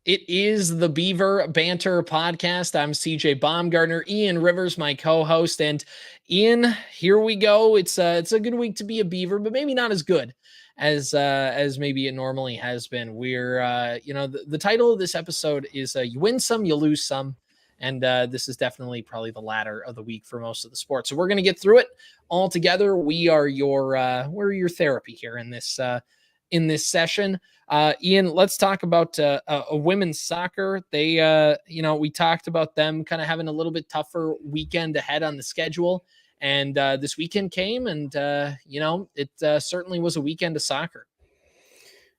It is the Beaver Banter podcast. I'm CJ Baumgartner, Ian Rivers, my co-host, and Ian, here we go. It's a good week to be a Beaver, but maybe not as good as maybe it normally has been. We're the title of this episode is you win some, you lose some, and this is definitely probably the latter of the week for most of the sports. So we're gonna get through it all together. We're your therapy here in this session. Ian, let's talk about a women's soccer. We talked about them kind of having a little bit tougher weekend ahead on the schedule. And this weekend came and, it certainly was a weekend of soccer.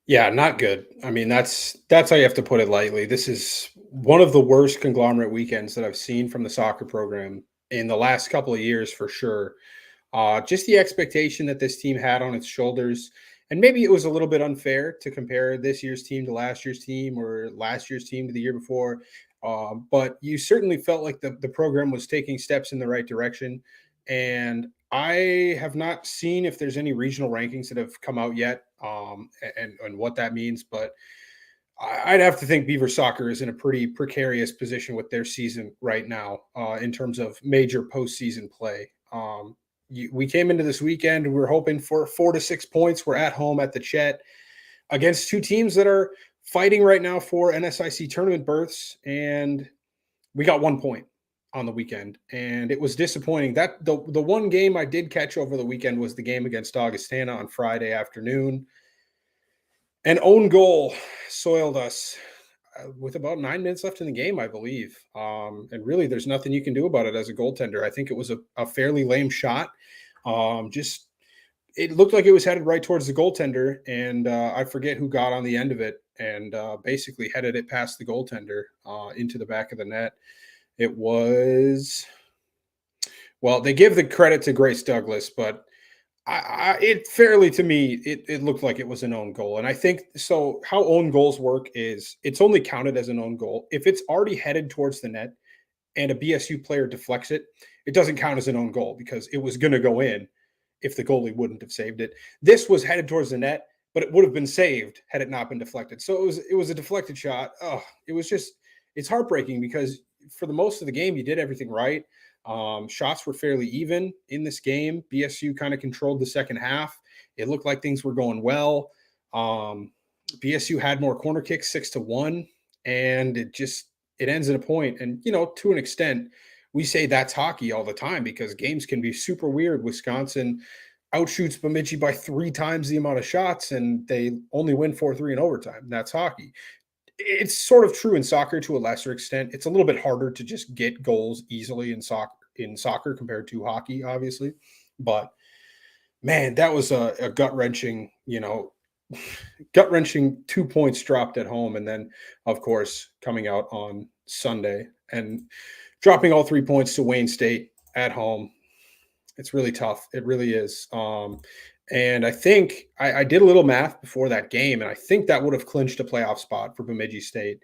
Yeah, not good. I mean, that's how you have to put it lightly. This is one of the worst conglomerate weekends that I've seen from the soccer program in the last couple of years for sure. Just the expectation that this team had on its shoulders. And maybe it was a little bit unfair to compare this year's team to last year's team or last year's team to the year before. But you certainly felt like the program was taking steps in the right direction. And I have not seen if there's any regional rankings that have come out yet and what that means. But I'd have to think Beaver Soccer is in a pretty precarious position with their season right now in terms of major postseason play. We came into this weekend. We were hoping for 4 to 6 points. We're at home at the Chet against two teams that are fighting right now for NSIC tournament berths, and we got 1 point on the weekend, and it was disappointing. That the one game I did catch over the weekend was the game against Augustana on Friday afternoon. An own goal soiled us with about 9 minutes left in the game, I believe. And really, there's nothing you can do about it as a goaltender. I think it was a fairly lame shot. It looked like it was headed right towards the goaltender, and I forget who got on the end of it and basically headed it past the goaltender into the back of the net. It was, well, they give the credit to Grace Douglas, but it looked like it was an own goal. And I think so. How own goals work is it's only counted as an own goal if it's already headed towards the net and a BSU player deflects it. It doesn't count as an own goal because it was going to go in if the goalie wouldn't have saved it. This was headed towards the net, but it would have been saved had it not been deflected. So it was a deflected shot. Oh, it's heartbreaking because for the most of the game you did everything right. Shots were fairly even in this game. BSU kind of controlled the second half. It looked like things were going well. BSU had more corner kicks, 6-1, and it ends at a point. And, to an extent, we say that's hockey all the time because games can be super weird. Wisconsin outshoots Bemidji by 3 times the amount of shots, and they only win 4-3 in overtime. That's hockey. It's sort of true in soccer to a lesser extent. It's a little bit harder to just get goals easily in soccer compared to hockey, obviously. But man, that was a gut-wrenching 2 points dropped at home. And then, of course, coming out on Sunday and dropping all 3 points to Wayne State at home. It's really tough. It really is. And I think I did a little math before that game, and I think that would have clinched a playoff spot for Bemidji State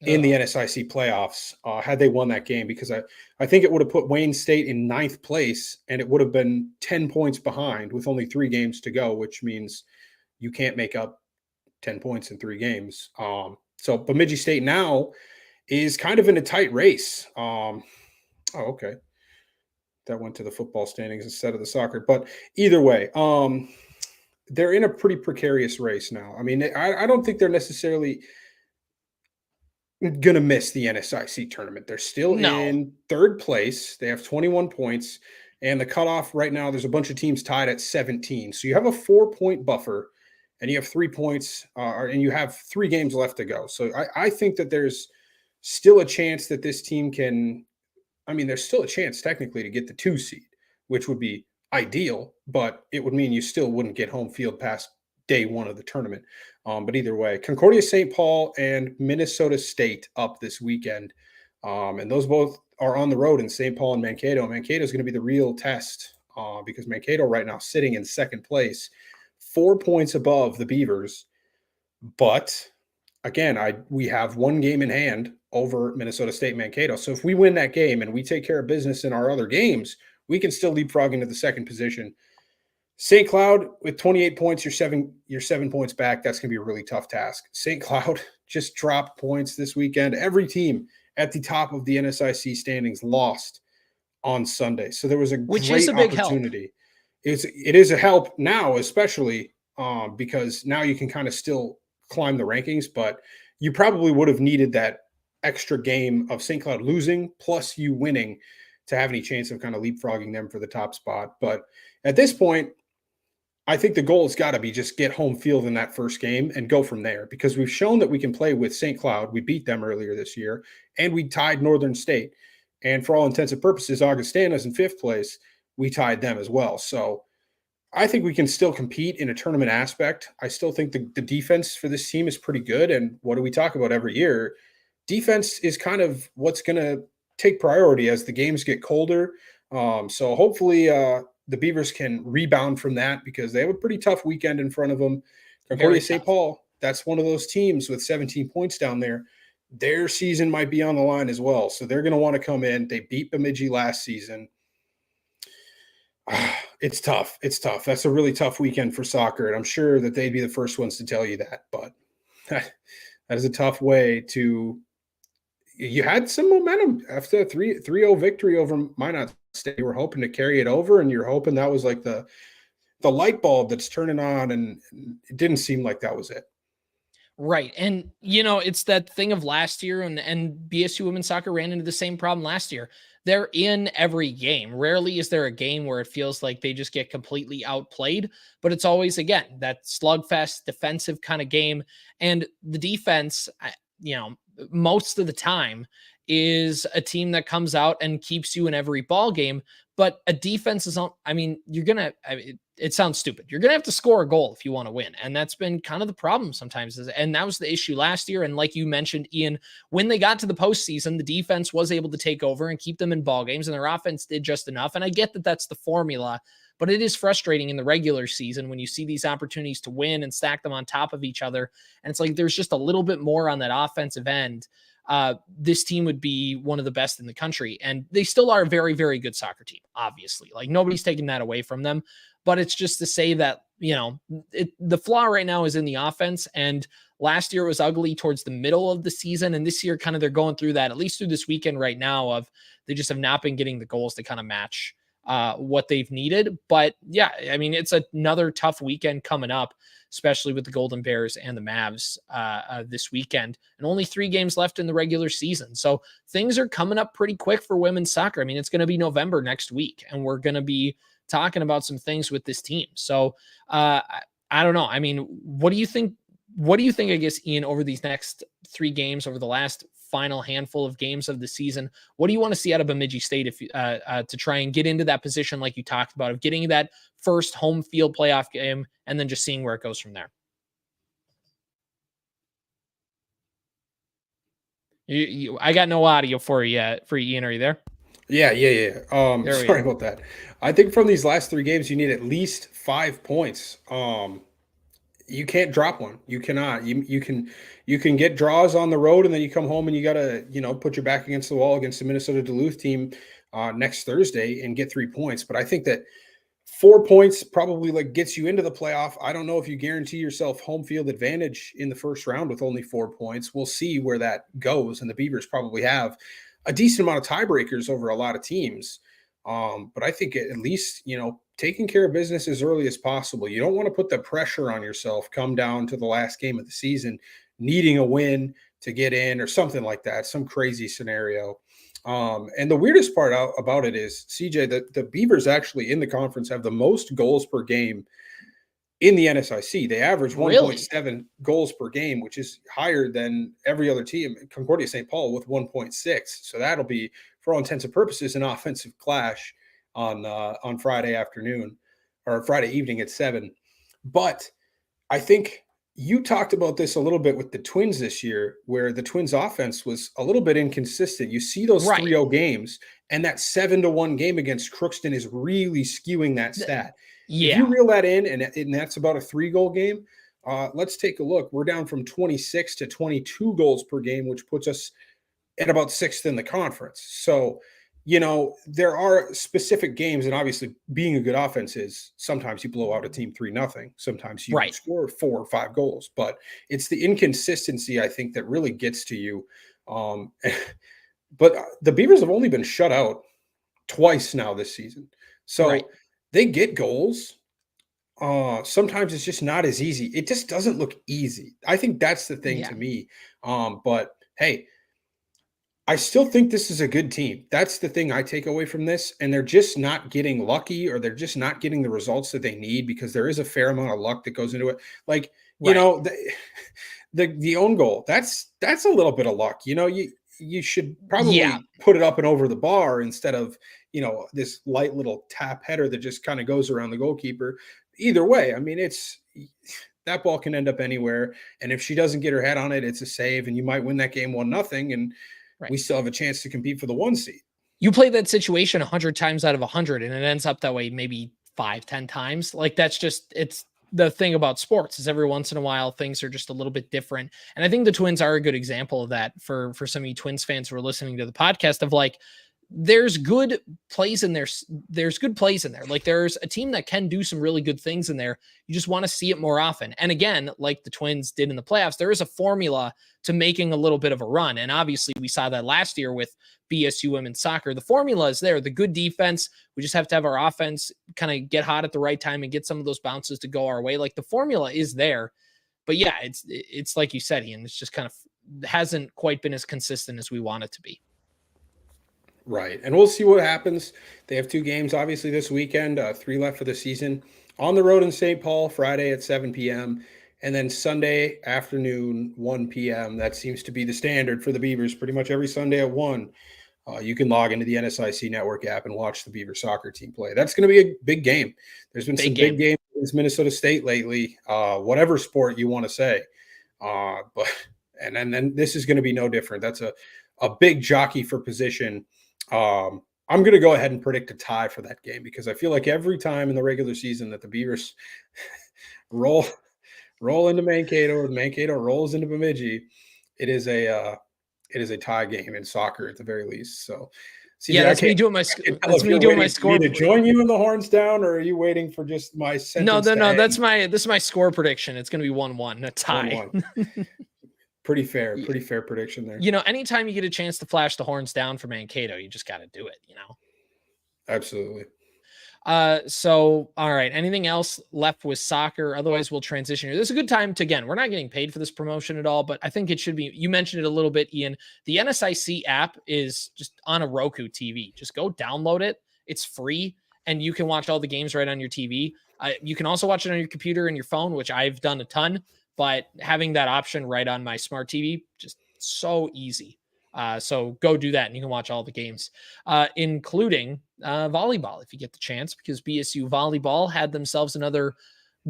in the NSIC playoffs had they won that game, because I think it would have put Wayne State in 9th place, and it would have been 10 points behind with only 3 games to go, which means you can't make up 10 points in 3 games. So Bemidji State now is kind of in a tight race. Okay. That went to the football standings instead of the soccer. But either way, they're in a pretty precarious race now. I mean, I don't think they're necessarily going to miss the NSIC tournament. They're still in 3rd place. They have 21 points. And the cutoff right now, there's a bunch of teams tied at 17. So you have a 4-point buffer, and you have 3 points, and you have 3 games left to go. So I think that there's still a chance that this team can – there's still a chance technically to get the 2 seed, which would be ideal, but it would mean you still wouldn't get home field past day 1 of the tournament. But either way, Concordia St. Paul and Minnesota State up this weekend. And those both are on the road in St. Paul and Mankato. Mankato is going to be the real test because Mankato right now sitting in 2nd place, 4 points above the Beavers. But again, we have 1 game in hand over Minnesota State Mankato. So if we win that game and we take care of business in our other games, we can still leapfrog into the 2nd position. St. Cloud with 28 points, you're 7 points back. That's going to be a really tough task. St. Cloud just dropped points this weekend. Every team at the top of the NSIC standings lost on Sunday. So there was a which is great a big help. opportunity. It is a help now, especially because now you can kind of still climb the rankings, but you probably would have needed that extra game of St. Cloud losing plus you winning to have any chance of kind of leapfrogging them for the top spot. But at this point, I think the goal has got to be just get home field in that first game and go from there, because we've shown that we can play with St. Cloud. We beat them earlier this year, and we tied Northern State. And for all intents and purposes, Augustana's in fifth place. We tied them as well. So I think we can still compete in a tournament aspect. I still think the defense for this team is pretty good. And what do we talk about every year? Defense is kind of what's going to take priority as the games get colder. So hopefully the Beavers can rebound from that, because they have a pretty tough weekend in front of them. Concordia St. Paul, that's one of those teams with 17 points down there. Their season might be on the line as well. So they're going to want to come in. They beat Bemidji last season. It's tough. It's tough. That's a really tough weekend for soccer. And I'm sure that they'd be the first ones to tell you that. But that is a tough way to – you had some momentum after a 3-0 victory over Minot State. You were hoping to carry it over, and you're hoping that was like the light bulb that's turning on, and it didn't seem like that was it. Right. And, you know, it's that thing of last year, and BSU women's soccer ran into the same problem last year. They're in every game. Rarely is there a game where it feels like they just get completely outplayed, but it's always, again, that slugfest defensive kind of game. And the defense, you know, most of the time is a team that comes out and keeps you in every ball game. But a defense is on, I mean, it sounds stupid. You're going to have to score a goal if you want to win. And that's been kind of the problem sometimes. And that was the issue last year. And like you mentioned, Ian, when they got to the postseason, the defense was able to take over and keep them in ball games, and their offense did just enough. And I get that that's the formula, but it is frustrating in the regular season when you see these opportunities to win and stack them on top of each other. And it's like, there's just a little bit more on that offensive end. This team would be one of the best in the country. And they still are a very, very good soccer team, obviously. Like, nobody's taking that away from them. But it's just to say that, you know, the flaw right now is in the offense. And last year it was ugly towards the middle of the season. And this year, kind of, they're going through that, at least through this weekend right now, of they just have not been getting the goals to kind of match what they've needed. But yeah, I mean, it's another tough weekend coming up, especially with the Golden Bears and the Mavs this weekend, and only 3 games left in the regular season. So things are coming up pretty quick for women's soccer. I mean, it's going to be November next week, and we're going to be talking about some things with this team. So I don't know. I mean, what do you think? What do you think, I guess, Ian, over these next 3 games, over the last final handful of games of the season, what do you want to see out of Bemidji State if to try and get into that position, like you talked about, of getting that first home field playoff game and then just seeing where it goes from there? I got no audio for you, Ian. Are you there? Yeah. Sorry about that. I think from these last 3 games, you need at least 5 points. You can't drop one. You cannot. You can get draws on the road, and then you come home and you gotta, put your back against the wall against the Minnesota Duluth team next Thursday and get 3 points. But I think that 4 points probably gets you into the playoff. I don't know if you guarantee yourself home field advantage in the first round with only 4 points. We'll see where that goes. And the Beavers probably have a decent amount of tiebreakers over a lot of teams. But I think at least, taking care of business as early as possible. You don't want to put the pressure on yourself, come down to the last game of the season, needing a win to get in or something like that, some crazy scenario. And the weirdest part about it is, CJ, that the Beavers actually in the conference have the most goals per game in the NSIC. They average 1.7 goals per game, which is higher than every other team. Concordia St. Paul with 1.6. So that'll be, for all intents and purposes, an offensive clash on Friday afternoon or Friday evening at 7. But I think you talked about this a little bit with the Twins this year, where the Twins offense was a little bit inconsistent. You see those 3-0 games, and that 7-1 game against Crookston is really skewing that stat. Yeah. If you reel that in, and that's about a 3-goal game, let's take a look. We're down from 26 to 22 goals per game, which puts us at about 6th in the conference. So there are specific games, and obviously being a good offense is sometimes you blow out a team 3-0. Sometimes you Right. score 4 or 5 goals, but it's the inconsistency, I think, that really gets to you. Um, but the Beavers have only been shut out twice now this season. Right. So they get goals. Sometimes it's just not as easy. It just doesn't look easy. I think that's the thing Yeah. to me. But hey, I still think this is a good team. That's the thing I take away from this. And they're just not getting lucky, or they're just not getting the results that they need, because there is a fair amount of luck that goes into it. Like, Right. the own goal, that's a little bit of luck. You should Yeah. probably put it up and over the bar instead of, this light little tap header that just kind of goes around the goalkeeper. Either way, I mean, that ball can end up anywhere. And if she doesn't get her head on it, it's a save, and you might win that game 1-0. And Right. we still have a chance to compete for the 1 seed. You play that situation 100 times out of 100, and it ends up that way maybe 5-10 times. Like, it's the thing about sports is every once in a while things are just a little bit different. And I think the Twins are a good example of that for some of you Twins fans who are listening to the podcast, of like, there's good plays in there. There's good plays in there. Like, there's a team that can do some really good things in there. You just want to see it more often. And again, like the Twins did in the playoffs, there is a formula to making a little bit of a run. And obviously we saw that last year with BSU women's soccer. The formula is there, the good defense. We just have to have our offense kind of get hot at the right time and get some of those bounces to go our way. Like, the formula is there, but yeah, it's like you said, Ian, it's just kind of hasn't quite been as consistent as we want it to be. Right. And we'll see what happens. They have 2 games, obviously, this weekend, 3 left for the season. On the road in St. Paul, Friday at 7 p.m. And then Sunday afternoon, 1 p.m. That seems to be the standard for the Beavers pretty much every Sunday at 1. You can log into the NSIC Network app and watch the Beaver soccer team play. That's going to be a big game. There's been some big games against Minnesota State lately, whatever sport you want to say. But then this is going to be no different. That's a big jockey for position. I'm going to go ahead and predict a tie for that game, because I feel like every time in the regular season that the Beavers roll into Mankato, or Mankato rolls into Bemidji, it is a tie game in soccer at the very least. So, CJ, yeah, that's me doing my score. Me to join you in the horns down, or are you waiting for just my sentence? No. This is my score prediction. It's going to be 1-1, a tie. 1-1. Pretty fair prediction there. Anytime you get a chance to flash the horns down for Mankato, you just got to do it, Absolutely. So, all right. Anything else left with soccer? Otherwise, we'll transition here. This is a good time to, again, we're not getting paid for this promotion at all, but I think it should be. You mentioned it a little bit, Ian. The NSIC app is just on a Roku TV. Just go download it. It's free, and you can watch all the games right on your TV. You can also watch it on your computer and your phone, which I've done a ton. But having that option right on my smart TV, just so easy. So go do that, and you can watch all the games, including volleyball if you get the chance, because BSU volleyball had themselves another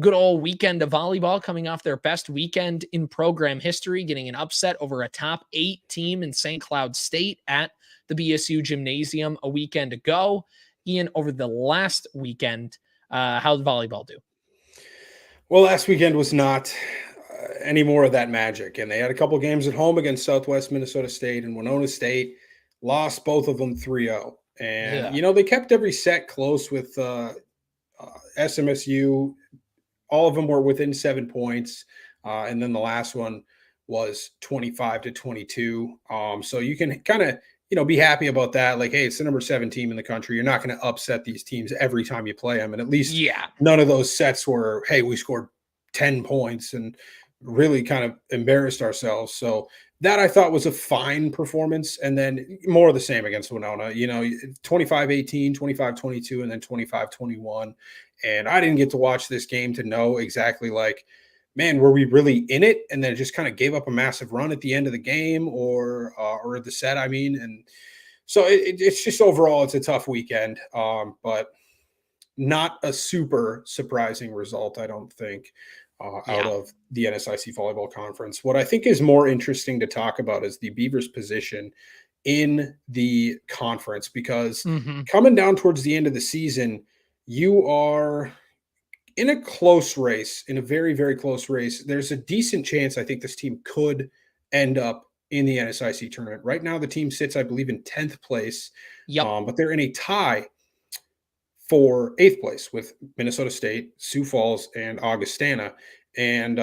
good old weekend of volleyball, coming off their best weekend in program history, getting an upset over a top 8 team in St. Cloud State at the BSU gymnasium a weekend ago. Ian, over the last weekend, how did volleyball do? Well, last weekend was not any more of that magic, and they had a couple games at home against Southwest Minnesota State and Winona State, lost both of them 3-0. And they kept every set close with SMSU. All of them were within 7 points, and then the last one was 25-22. So you can kind of be happy about that. Like, hey, it's the number 7 team in the country. You're not going to upset these teams every time you play them, and at least none of those sets were, hey, we scored 10 points and really kind of embarrassed ourselves. So that I thought was a fine performance. And then more of the same against Winona, 25-18, 25-22, and then 25-21. And I didn't get to watch this game to know exactly, like, man, were we really in it? And then just kind of gave up a massive run at the end of the game or the set, I mean. And so it's just overall, it's a tough weekend, but not a super surprising result, I don't think. Out of the NSIC Volleyball Conference. What I think is more interesting to talk about is the Beavers' position in the conference, because coming down towards the end of the season, you are in a close race, in a very, very close race. There's a decent chance I think this team could end up in the NSIC tournament. Right now, the team sits, I believe, in 10th place, Yep. but they're in a tie for 8th place with Minnesota State, Sioux Falls, and Augustana. And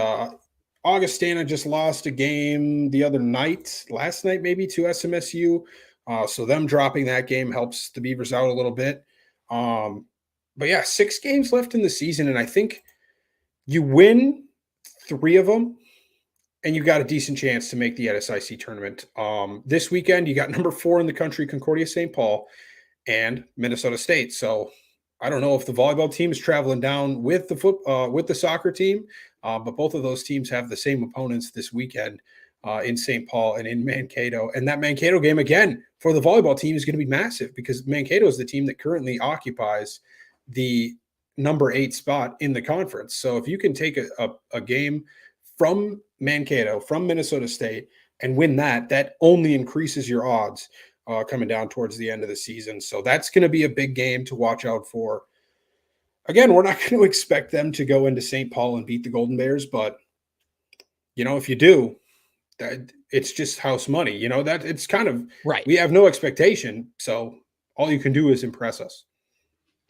Augustana just lost a game the other night, last night maybe, to SMSU. So them dropping that game helps the Beavers out a little bit. But yeah, 6 games left in the season, and I think you win 3 of them, and you've got a decent chance to make the NSIC tournament. This weekend, you got number 4 in the country, Concordia St. Paul, and Minnesota State. So I don't know if the volleyball team is traveling down with the soccer team, but both of those teams have the same opponents this weekend in St. Paul and in Mankato. And that Mankato game, again, for the volleyball team is going to be massive because Mankato is the team that currently occupies the number 8 spot in the conference. So if you can take a game from Mankato, from Minnesota State, and win that only increases your odds coming down towards the end of the season. So that's going to be a big game to watch out for. Again, we're not going to expect them to go into St. Paul and beat the Golden Bears, but if you do, it's just house money. That it's kind of right. We have no expectation, so all you can do is impress us.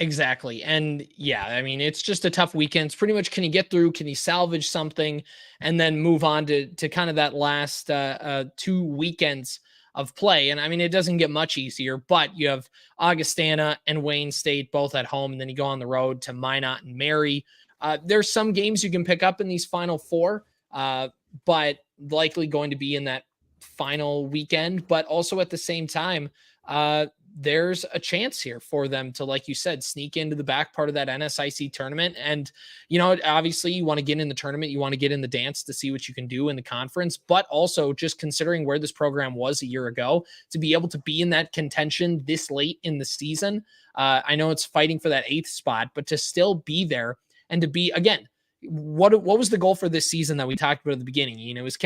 Exactly. And yeah, I mean, it's just a tough weekend. It's pretty much, can you get through? Can you salvage something and then move on to kind of that last 2 weekends of play? And I mean, it doesn't get much easier, but you have Augustana and Wayne State both at home, and then you go on the road to Minot and Mary. There's some games you can pick up in these final 4, but likely going to be in that final weekend. But also at the same time, there's a chance here for them to, like you said, sneak into the back part of that NSIC tournament. And, obviously you want to get in the tournament, you want to get in the dance to see what you can do in the conference, but also just considering where this program was a year ago, to be able to be in that contention this late in the season. I know it's fighting for that 8th spot, but to still be there and to be, again, what was the goal for this season that we talked about at the beginning? It was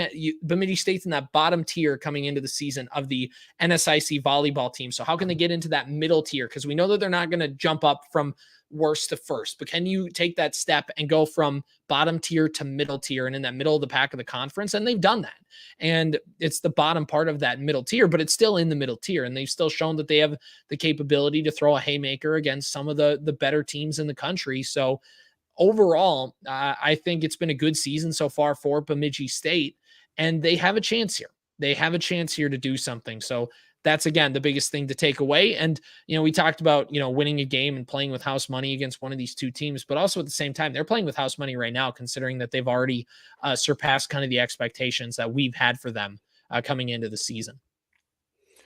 Bemidji State's in that bottom tier coming into the season of the NSIC volleyball team. So how can they get into that middle tier? Because we know that they're not going to jump up from worst to first, but can you take that step and go from bottom tier to middle tier and in that middle of the pack of the conference? And they've done that. And it's the bottom part of that middle tier, but it's still in the middle tier. And they've still shown that they have the capability to throw a haymaker against some of the better teams in the country. So overall, I think it's been a good season so far for Bemidji State, and they have a chance here. They have a chance here to do something. So that's, again, the biggest thing to take away. And, we talked about, winning a game and playing with house money against one of these 2 teams, but also at the same time, they're playing with house money right now, considering that they've already surpassed kind of the expectations that we've had for them coming into the season.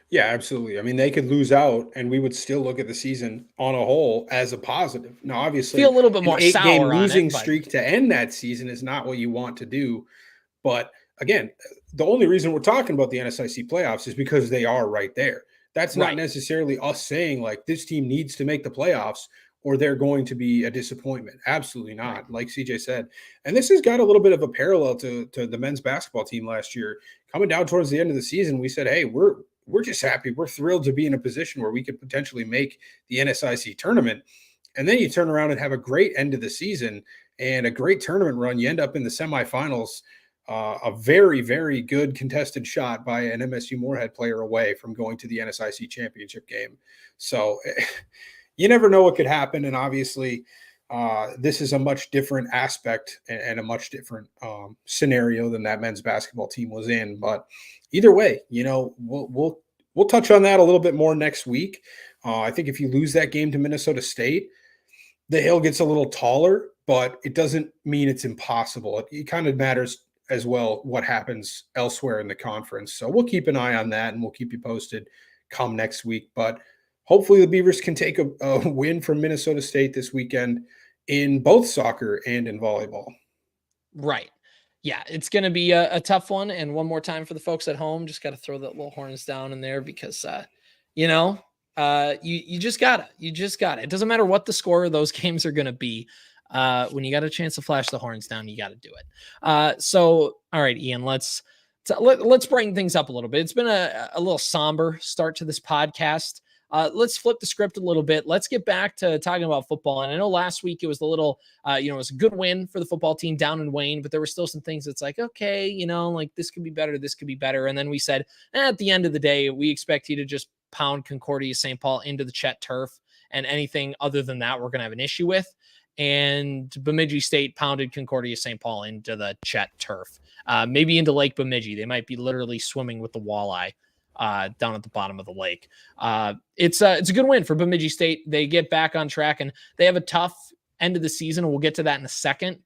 Yeah, absolutely. I mean, they could lose out and we would still look at the season on a whole as a positive. Now, obviously, feel a little bit more an 8-game sour losing on it, streak to end that season is not what you want to do. But again, the only reason we're talking about the NSIC playoffs is because they are right there. That's not necessarily us saying like this team needs to make the playoffs or they're going to be a disappointment. Absolutely not. Like CJ said. And this has got a little bit of a parallel to the men's basketball team last year. Coming down towards the end of the season, we said, hey, we're just happy. We're thrilled to be in a position where we could potentially make the NSIC tournament. And then you turn around and have a great end of the season and a great tournament run. You end up in the semifinals, a very, very good contested shot by an MSU Moorhead player away from going to the NSIC championship game. So you never know what could happen. And obviously, this is a much different aspect and a much different scenario than that men's basketball team was in. But either way, we'll touch on that a little bit more next week. I think if you lose that game to Minnesota State, the hill gets a little taller, but it doesn't mean it's impossible. It kind of matters as well what happens elsewhere in the conference. So we'll keep an eye on that and we'll keep you posted come next week. But hopefully the Beavers can take a win from Minnesota State this weekend in both soccer and in volleyball. Right. Yeah, it's going to be a tough one. And one more time for the folks at home, just got to throw that little horns down in there because, you just gotta. It doesn't matter what the score of those games are going to be. When you got a chance to flash the horns down, you got to do it. So, all right, Ian, let's brighten things up a little bit. It's been a little somber start to this podcast. let's flip the script a little bit. Let's get back to talking about football. And I know last week it was a little, it was a good win for the football team down in Wayne, but there were still some things that's like, okay, like this could be better. This could be better. And then we said, at the end of the day, we expect you to just pound Concordia St. Paul into the Chet turf, and anything other than that, we're going to have an issue with. And Bemidji State pounded Concordia St. Paul into the Chet turf, maybe into Lake Bemidji. They might be literally swimming with the walleye down at the bottom of the lake. It's a good win for Bemidji State. They get back on track, and they have a tough end of the season. And we'll get to that in a second,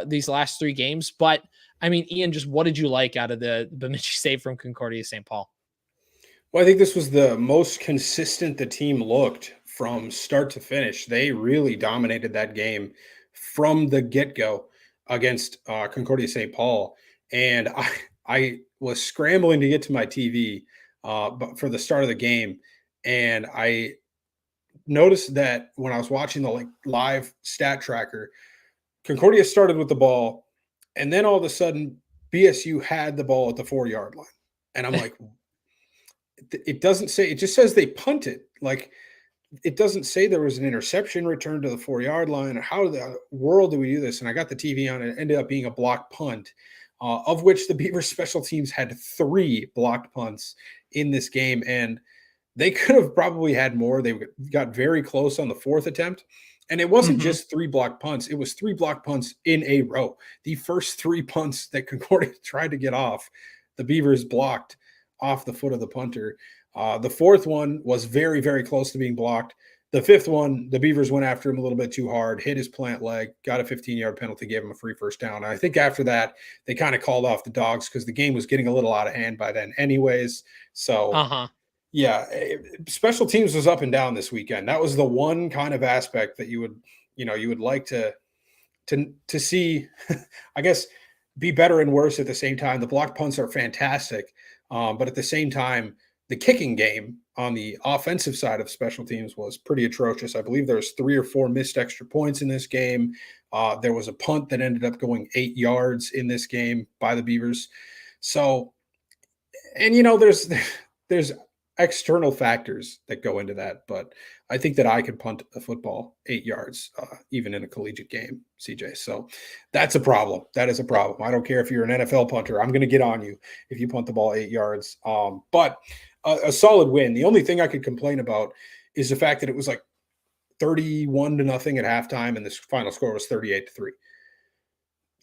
these last 3 games. But, I mean, Ian, just what did you like out of the Bemidji State from Concordia St. Paul? Well, I think this was the most consistent the team looked from start to finish. They really dominated that game from the get-go against Concordia St. Paul. And I was scrambling to get to my TV but for the start of the game. And I noticed that when I was watching the live stat tracker, Concordia started with the ball, and then all of a sudden BSU had the ball at the 4-yard line. And I'm like, it doesn't say, it just says they punted. Like, it doesn't say there was an interception returned to the 4-yard line, or how the world do we do this? And I got the TV on, and it ended up being a blocked punt, of which the Beavers special teams had 3 blocked punts in this game. And they could have probably had more. They got very close on the 4th attempt. And it wasn't just 3 blocked punts. It was 3 blocked punts in a row. The first 3 punts that Concordia tried to get off, the Beavers blocked off the foot of the punter. The 4th one was very, very close to being blocked. The 5th one, the Beavers went after him a little bit too hard, hit his plant leg, got a 15-yard penalty, gave him a free first down. And I think after that, they kind of called off the dogs because the game was getting a little out of hand by then anyways. So, yeah, special teams was up and down this weekend. That was the one kind of aspect that you would like to see, I guess, be better and worse at the same time. The blocked punts are fantastic, but at the same time, the kicking game on the offensive side of special teams was pretty atrocious. I believe there's 3 or 4 missed extra points in this game. There was a punt that ended up going 8 yards in this game by the Beavers. So, and there's external factors that go into that, but I think that I could punt a football 8 yards, even in a collegiate game, CJ. So that's a problem. That is a problem. I don't care if you're an NFL punter. I'm going to get on you if you punt the ball 8 yards. But a solid win. The only thing I could complain about is the fact that it was like 31-0 at halftime, and this final score was 38-3.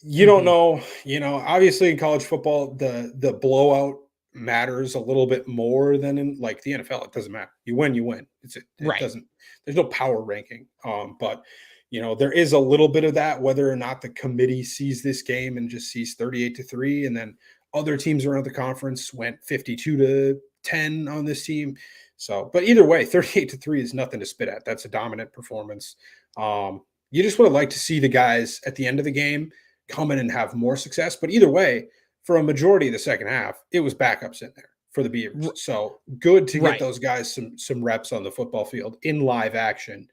You don't know, obviously in college football, the blowout matters a little bit more than in like the NFL. It doesn't matter. You win, you win. It Right. doesn't, there's no power ranking. But there is a little bit of that, whether or not the committee sees this game and just sees 38-3. And then other teams around the conference went 52-10 on this team. So, but either way, 38-3 is nothing to spit at. That's a dominant performance. You just would have liked to see the guys at the end of the game come in and have more success. But either way, for a majority of the second half, it was backups in there for the Beavers. So good to get those guys some reps on the football field in live action,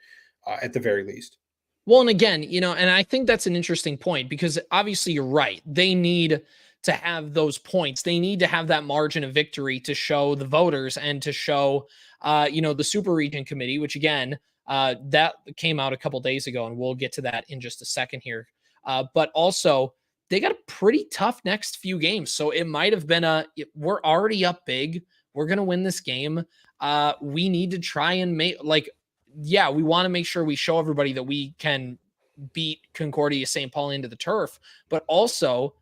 at the very least. Well, and again, and I think that's an interesting point, because obviously you're right. They need to have those points. They need to have that margin of victory to show the voters and to show, the Super Region Committee, which again, that came out a couple days ago, and we'll get to that in just a second here. But also, they got a pretty tough next few games. So it might have been we're already up big. We're going to win this game. We need to try and we want to make sure we show everybody that we can beat Concordia St. Paul into the turf, but also,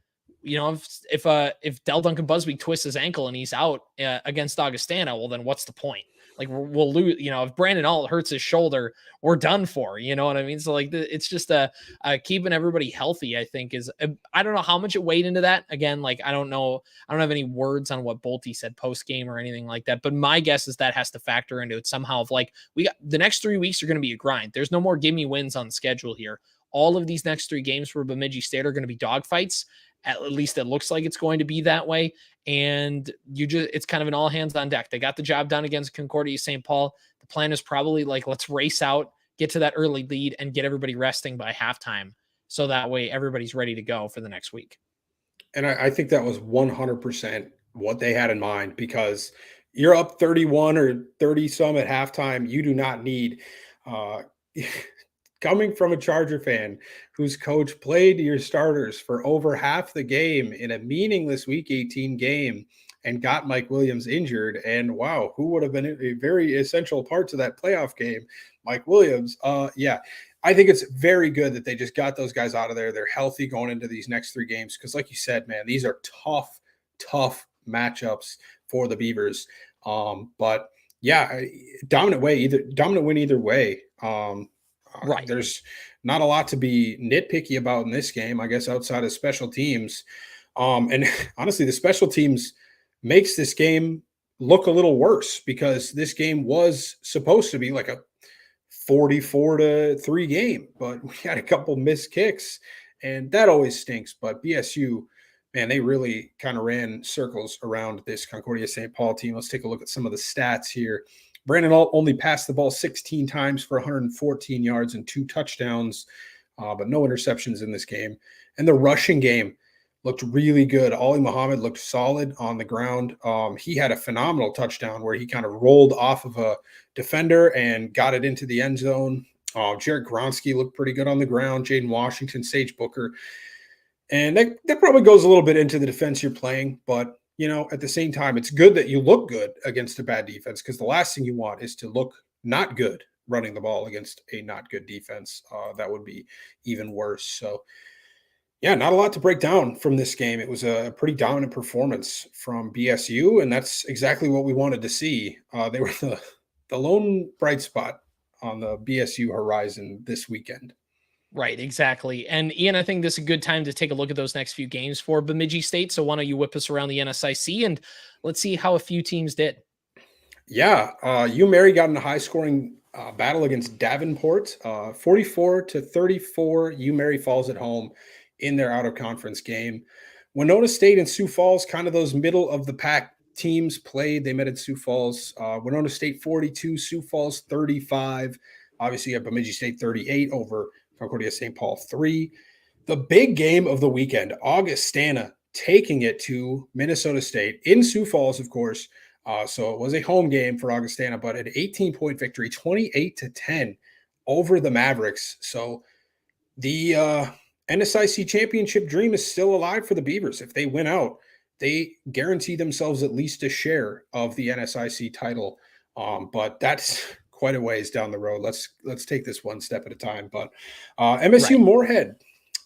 if Del Duncan Busby twists his ankle and he's out against Augustana, well, then what's the point? Like, we'll lose. If Brandon Alt hurts his shoulder, we're done for. You know what I mean? So it's just keeping everybody healthy, I think, is I don't know how much it weighed into that. Again, like, I don't know. I don't have any words on what Bolte said post game or anything like that. But my guess is that has to factor into it somehow. Of like, we got the next 3 weeks are going to be a grind. There's no more gimme wins on the schedule here. All of these next 3 games for Bemidji State are going to be dogfights. At least it looks like it's going to be that way. And it's kind of an all hands on deck. They got the job done against Concordia St. Paul. The plan is probably like, let's race out, get to that early lead, and get everybody resting by halftime. So that way everybody's ready to go for the next week. And I think that was 100% what they had in mind, because you're up 31 or 30 some at halftime. You do not need uh coming from a Charger fan whose coach played your starters for over half the game in a meaningless Week 18 game and got Mike Williams injured. And wow, who would have been a very essential part to that playoff game? Mike Williams. Yeah, I think it's very good that they just got those guys out of there. They're healthy going into these next 3 games because, like you said, man, these are tough matchups for the Beavers. But yeah, dominant win either way. Right. There's not a lot to be nitpicky about in this game, I guess, outside of special teams. And honestly, the special teams makes this game look a little worse because this game was supposed to be like a 44-3 game, but we had a couple missed kicks, and that always stinks. But BSU, man, they really kind of ran circles around this Concordia St. Paul team. Let's take a look at some of the stats here. Brandon only passed the ball 16 times for 114 yards and 2 touchdowns, but no interceptions in this game. And the rushing game looked really good. Ali Muhammad looked solid on the ground. He had a phenomenal touchdown where he kind of rolled off of a defender and got it into the end zone. Jared Gronsky looked pretty good on the ground. Jaden Washington, Sage Booker. And that probably goes a little bit into the defense you're playing, but at the same time, it's good that you look good against a bad defense because the last thing you want is to look not good running the ball against a not good defense. That would be even worse. So, yeah, not a lot to break down from this game. It was a pretty dominant performance from BSU, and that's exactly what we wanted to see. They were the lone bright spot on the BSU horizon this weekend. Right, exactly. And Ian, I think this is a good time to take a look at those next few games for Bemidji State. So why don't you whip us around the NSIC and let's see how a few teams did. Yeah, Mary got in a high-scoring battle against Davenport, 44-34. Mary falls at home in their out-of-conference game. Winona State and Sioux Falls, kind of those middle-of-the-pack teams played. They met at Sioux Falls. Winona State 42, Sioux Falls 35. Obviously, you have Bemidji State 38 over Concordia St. Paul 3. The big game of the weekend, Augustana taking it to Minnesota State in Sioux Falls, of course. So it was a home game for Augustana, but an 18-point victory, 28-10 over the Mavericks. So the NSIC championship dream is still alive for the Beavers. If they win out, they guarantee themselves at least a share of the NSIC title. But that's quite a ways down the road. Let's take this one step at a time. But MSU Moorhead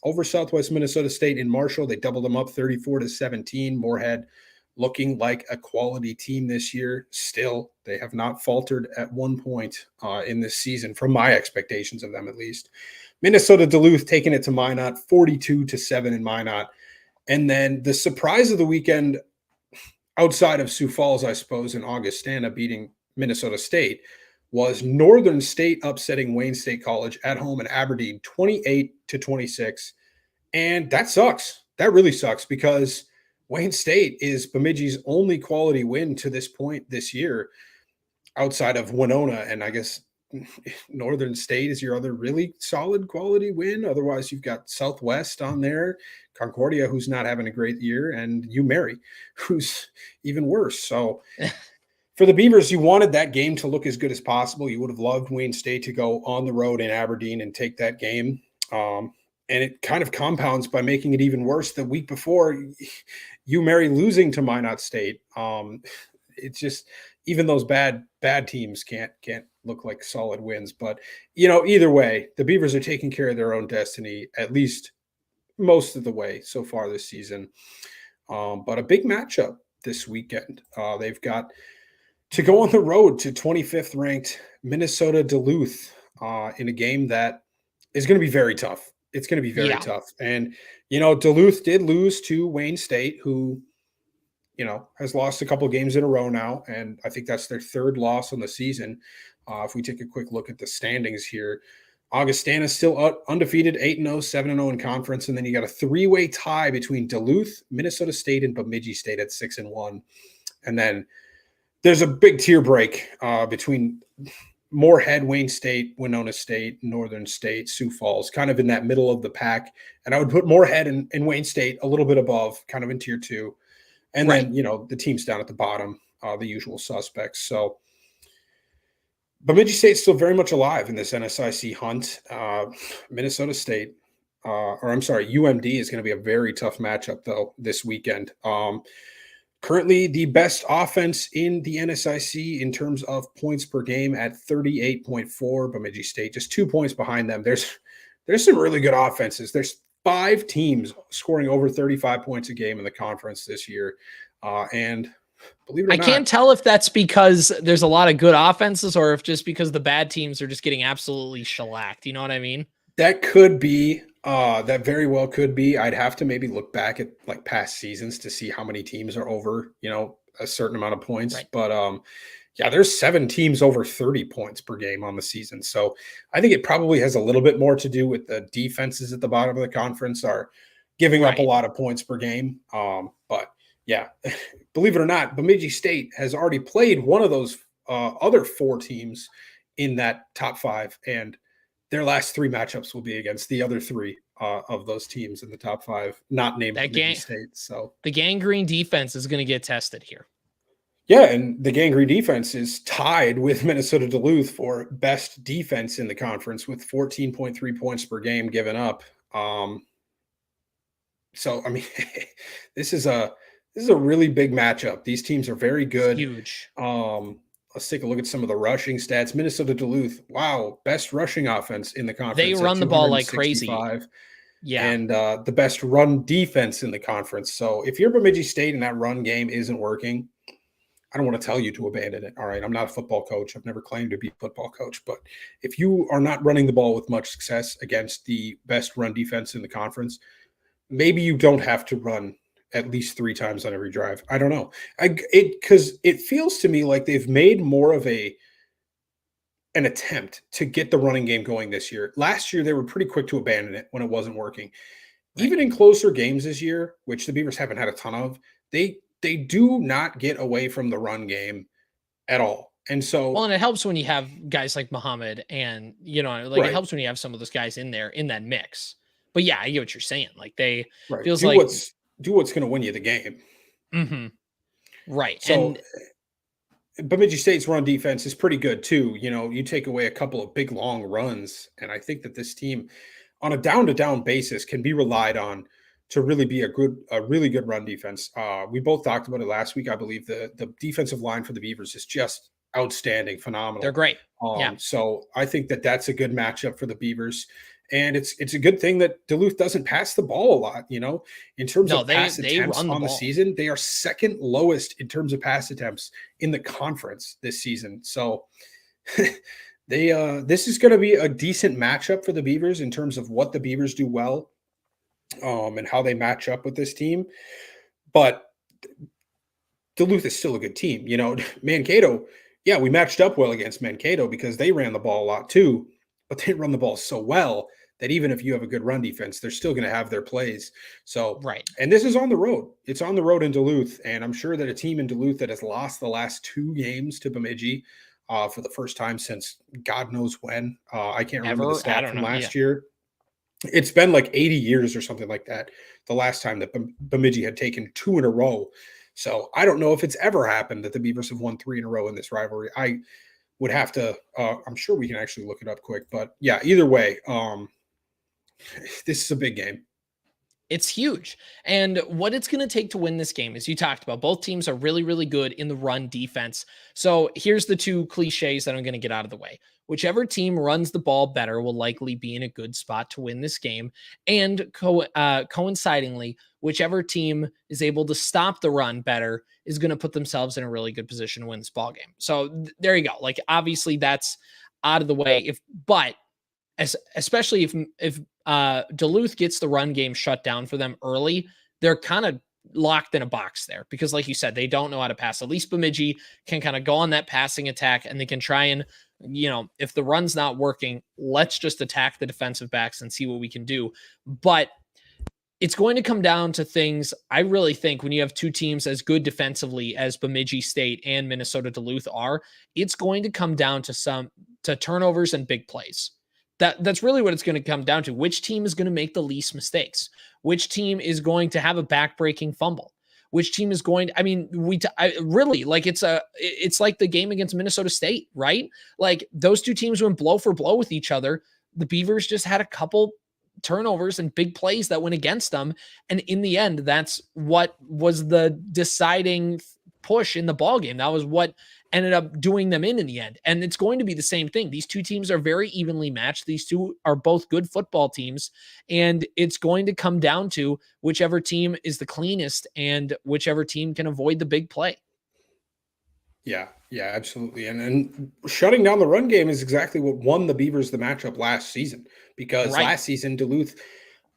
over Southwest Minnesota State in Marshall. They doubled them up 34-17. Moorhead looking like a quality team this year. Still, they have not faltered at one point in this season, from my expectations of them at least. Minnesota Duluth taking it to Minot, 42-7 in Minot. And then the surprise of the weekend, outside of Sioux Falls, I suppose, and Augustana beating Minnesota State, was Northern State upsetting Wayne State College at home in Aberdeen, 28-26. And that sucks. That really sucks because Wayne State is Bemidji's only quality win to this point this year, outside of Winona. And I guess Northern State is your other really solid quality win. Otherwise, you've got Southwest on there, Concordia, who's not having a great year, and Mary, who's even worse. So for the Beavers, you wanted that game to look as good as possible. You would have loved Wayne State to go on the road in Aberdeen and take that game. And it kind of compounds by making it even worse. The week before, Mary losing to Minot State. It's just, even those bad teams can't look like solid wins. But either way, the Beavers are taking care of their own destiny, at least most of the way so far this season. But a big matchup this weekend. They've got to go on the road to 25th ranked Minnesota Duluth in a game that is going to be very tough. It's going to be very tough. And, Duluth did lose to Wayne State, who, has lost a couple of games in a row now. And I think that's their third loss on the season. If we take a quick look at the standings here, Augustana is still undefeated, 8-0, 7-0 in conference. And then you got a 3-way tie between Duluth, Minnesota State, and Bemidji State at 6-1. And then there's a big tier break between Moorhead, Wayne State, Winona State, Northern State, Sioux Falls, kind of in that middle of the pack. And I would put Moorhead and Wayne State a little bit above, kind of in tier 2. And then, the teams down at the bottom, the usual suspects. So Bemidji State's still very much alive in this NSIC hunt. Minnesota State, or I'm sorry, UMD is going to be a very tough matchup though this weekend. Currently the best offense in the NSIC in terms of points per game at 38.4. Bemidji State just 2 points behind them. There's some really good offenses. There's 5 teams scoring over 35 points a game in the conference this year, and believe it or I not, can't tell if that's because there's a lot of good offenses or if just because the bad teams are just getting absolutely shellacked. You know what I mean? that could be. That very well could be. I'd have to maybe look back at like past seasons to see how many teams are over, a certain amount of points. Right. But yeah, there's 7 teams over 30 points per game on the season. So I think it probably has a little bit more to do with the defenses at the bottom of the conference are giving up a lot of points per game. But yeah, believe it or not, Bemidji State has already played one of those other 4 teams in that top 5, and their last 3 matchups will be against the other 3 of those teams in the top 5, not named Bemidji State. So the gangrene defense is going to get tested here. Yeah, and the gangrene defense is tied with Minnesota Duluth for best defense in the conference with 14.3 points per game given up. So I mean, this is a really big matchup. These teams are very good. It's huge. Let's take a look at some of the rushing stats. Minnesota Duluth, wow, best rushing offense in the conference. They run the ball like crazy. Yeah, and the best run defense in the conference. So if you're Bemidji State and that run game isn't working, I don't want to tell you to abandon it. All right, I'm not a football coach. I've never claimed to be a football coach, but if you are not running the ball with much success against the best run defense in the conference, maybe you don't have to run at least 3 times on every drive. I don't know. Because it feels to me like they've made more of an attempt to get the running game going this year. Last year, they were pretty quick to abandon it when it wasn't working. Right. Even in closer games this year, which the Beavers haven't had a ton of, they do not get away from the run game at all. And so, well, and it helps when you have guys like Muhammad and, right. It helps when you have some of those guys in there in that mix. But yeah, I get what you're saying. Like feels do like what's going to win you the game. Mm-hmm. Right. So Bemidji State's run defense is pretty good too. You take away a couple of big long runs, and I think that this team on a down-to-down basis can be relied on to really be a really good run defense. We both talked about it last week. I believe the defensive line for the Beavers is just outstanding, phenomenal. They're great. So I think that that's a good matchup for the Beavers. And it's a good thing that Duluth doesn't pass the ball a lot, in terms of pass attempts on the season. They are second lowest in terms of pass attempts in the conference this season. So this is going to be a decent matchup for the Beavers in terms of what the Beavers do well and how they match up with this team. But Duluth is still a good team. Mankato, yeah, we matched up well against Mankato because they ran the ball a lot too, but they run the ball so well that even if you have a good run defense, they're still going to have their plays. So, right. And this is on the road. It's on the road in Duluth. And I'm sure that a team in Duluth that has lost the last 2 games to Bemidji for the first time since God knows when. I can't remember the stat from last year. It's been like 80 years or something like that. The last time that Bemidji had taken 2 in a row. So I don't know if it's ever happened that the Beavers have won 3 in a row in this rivalry. I would have to, I'm sure we can actually look it up quick, but yeah, either way, this is a big game. It's huge. And what it's going to take to win this game, as you talked about, both teams are really, really good in the run defense. So here's the 2 cliches that I'm going to get out of the way. Whichever team runs the ball better will likely be in a good spot to win this game. And coincidingly, whichever team is able to stop the run better is going to put themselves in a really good position to win this ball game. So there you go. Like, obviously that's out of the way. Especially if Duluth gets the run game shut down for them early, they're kind of locked in a box there because, like you said, they don't know how to pass. At least Bemidji can kind of go on that passing attack and they can try and, if the run's not working, let's just attack the defensive backs and see what we can do. But it's going to come down to things. I really think when you have 2 teams as good defensively as Bemidji State and Minnesota Duluth are, it's going to come down to turnovers and big plays. That's really what it's going to come down to. Which team is going to make the least mistakes? Which team is going to have a backbreaking fumble? which team is going to, I mean, really like it's like the game against Minnesota State, right? Like those two teams went blow for blow with each other. The Beavers just had a couple turnovers and big plays that went against them. And in the end, that's what was the deciding push in the ball game. That was what ended up doing them in the end. And it's going to be the same thing. These two teams are very evenly matched. These two are both good football teams. And it's going to come down to whichever team is the cleanest and whichever team can avoid the big play. Yeah, absolutely. And shutting down the run game is exactly what won the Beavers the matchup last season. Because last season, Duluth,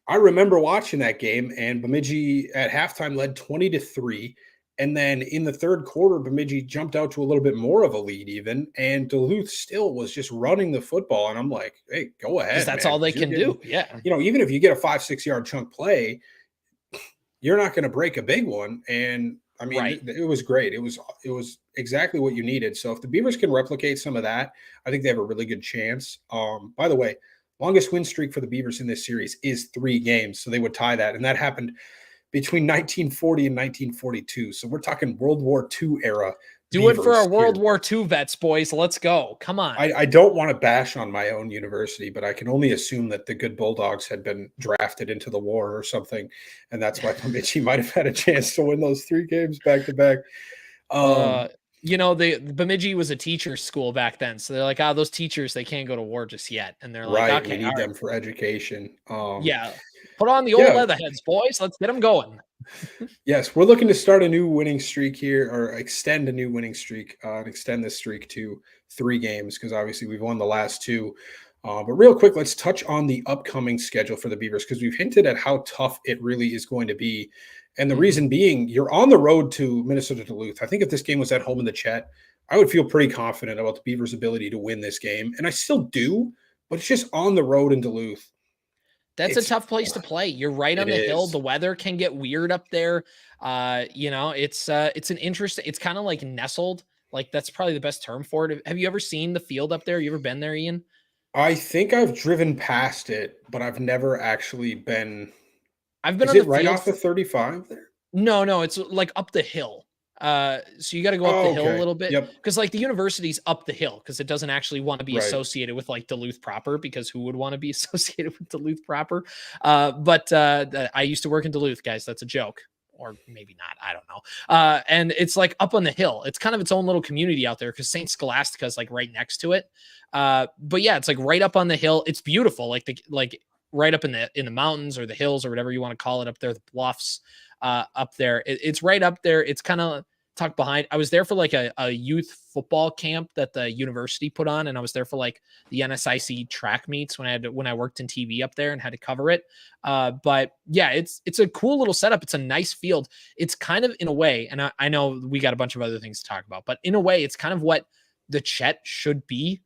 I remember watching that game, and Bemidji at halftime led 20-3. And then in the third quarter, Bemidji jumped out to a little bit more of a lead even, and Duluth still was just running the football. And I'm like, hey, go ahead. That's all they can do. Yeah. Even if you get a 5-6 yard chunk play, you're not going to break a big one. And I mean, it was great. It was exactly what you needed. So if the Beavers can replicate some of that, I think they have a really good chance. By the way, longest win streak for the Beavers in this series is 3 games. So they would tie that. And that happened between 1940 and 1942. So we're talking World War II era. Do it for our World War II vets, boys. Let's go. Come on. I don't want to bash on my own university, but I can only assume that the good Bulldogs had been drafted into the war or something. And that's why Bemidji might have had a chance to win those 3 games back to back. The Bemidji was a teacher's school back then. So they're like, those teachers, they can't go to war just yet. And they're like, okay, we need them for education. Put on the old leatherheads, boys. Let's get them going. Yes, we're looking to start a new winning streak here, or extend a new winning streak, and extend this streak to 3 games, because obviously we've won the last 2. But real quick, let's touch on the upcoming schedule for the Beavers, because we've hinted at how tough it really is going to be. And the reason being, you're on the road to Minnesota Duluth. I think if this game was at home in the Chet, I would feel pretty confident about the Beavers' ability to win this game. And I still do, but it's just on the road in Duluth. That's a tough place to play. You're right on the hill. The weather can get weird up there. It's an interesting, it's kind of like nestled. Like that's probably the best term for it. Have you ever seen the field up there? You ever been there, Ian? I think I've driven past it, but I've never actually been. I've been on the right off the 35 there? No, it's like up the hill. So you got to go up the hill a little bit, because like the university's up the hill, because it doesn't actually want to be associated with like Duluth proper, because who would want to be associated with Duluth proper? But I used to work in Duluth, guys. That's a joke, or maybe not. I don't know. And it's like up on the hill. It's kind of its own little community out there, because St. Scholastica is like right next to it. But yeah, it's like right up on the hill. It's beautiful, like right up in the mountains or the hills or whatever you want to call it up there, the bluffs. Up there, it's right up there. It's kind of tucked behind. I was there for like a youth football camp that the university put on, and I was there for like the NSIC track meets when I worked in TV up there and had to cover it. But yeah, it's a cool little setup. It's a nice field. It's kind of, in a way, and I know we got a bunch of other things to talk about, but in a way, it's kind of what the Chet should be,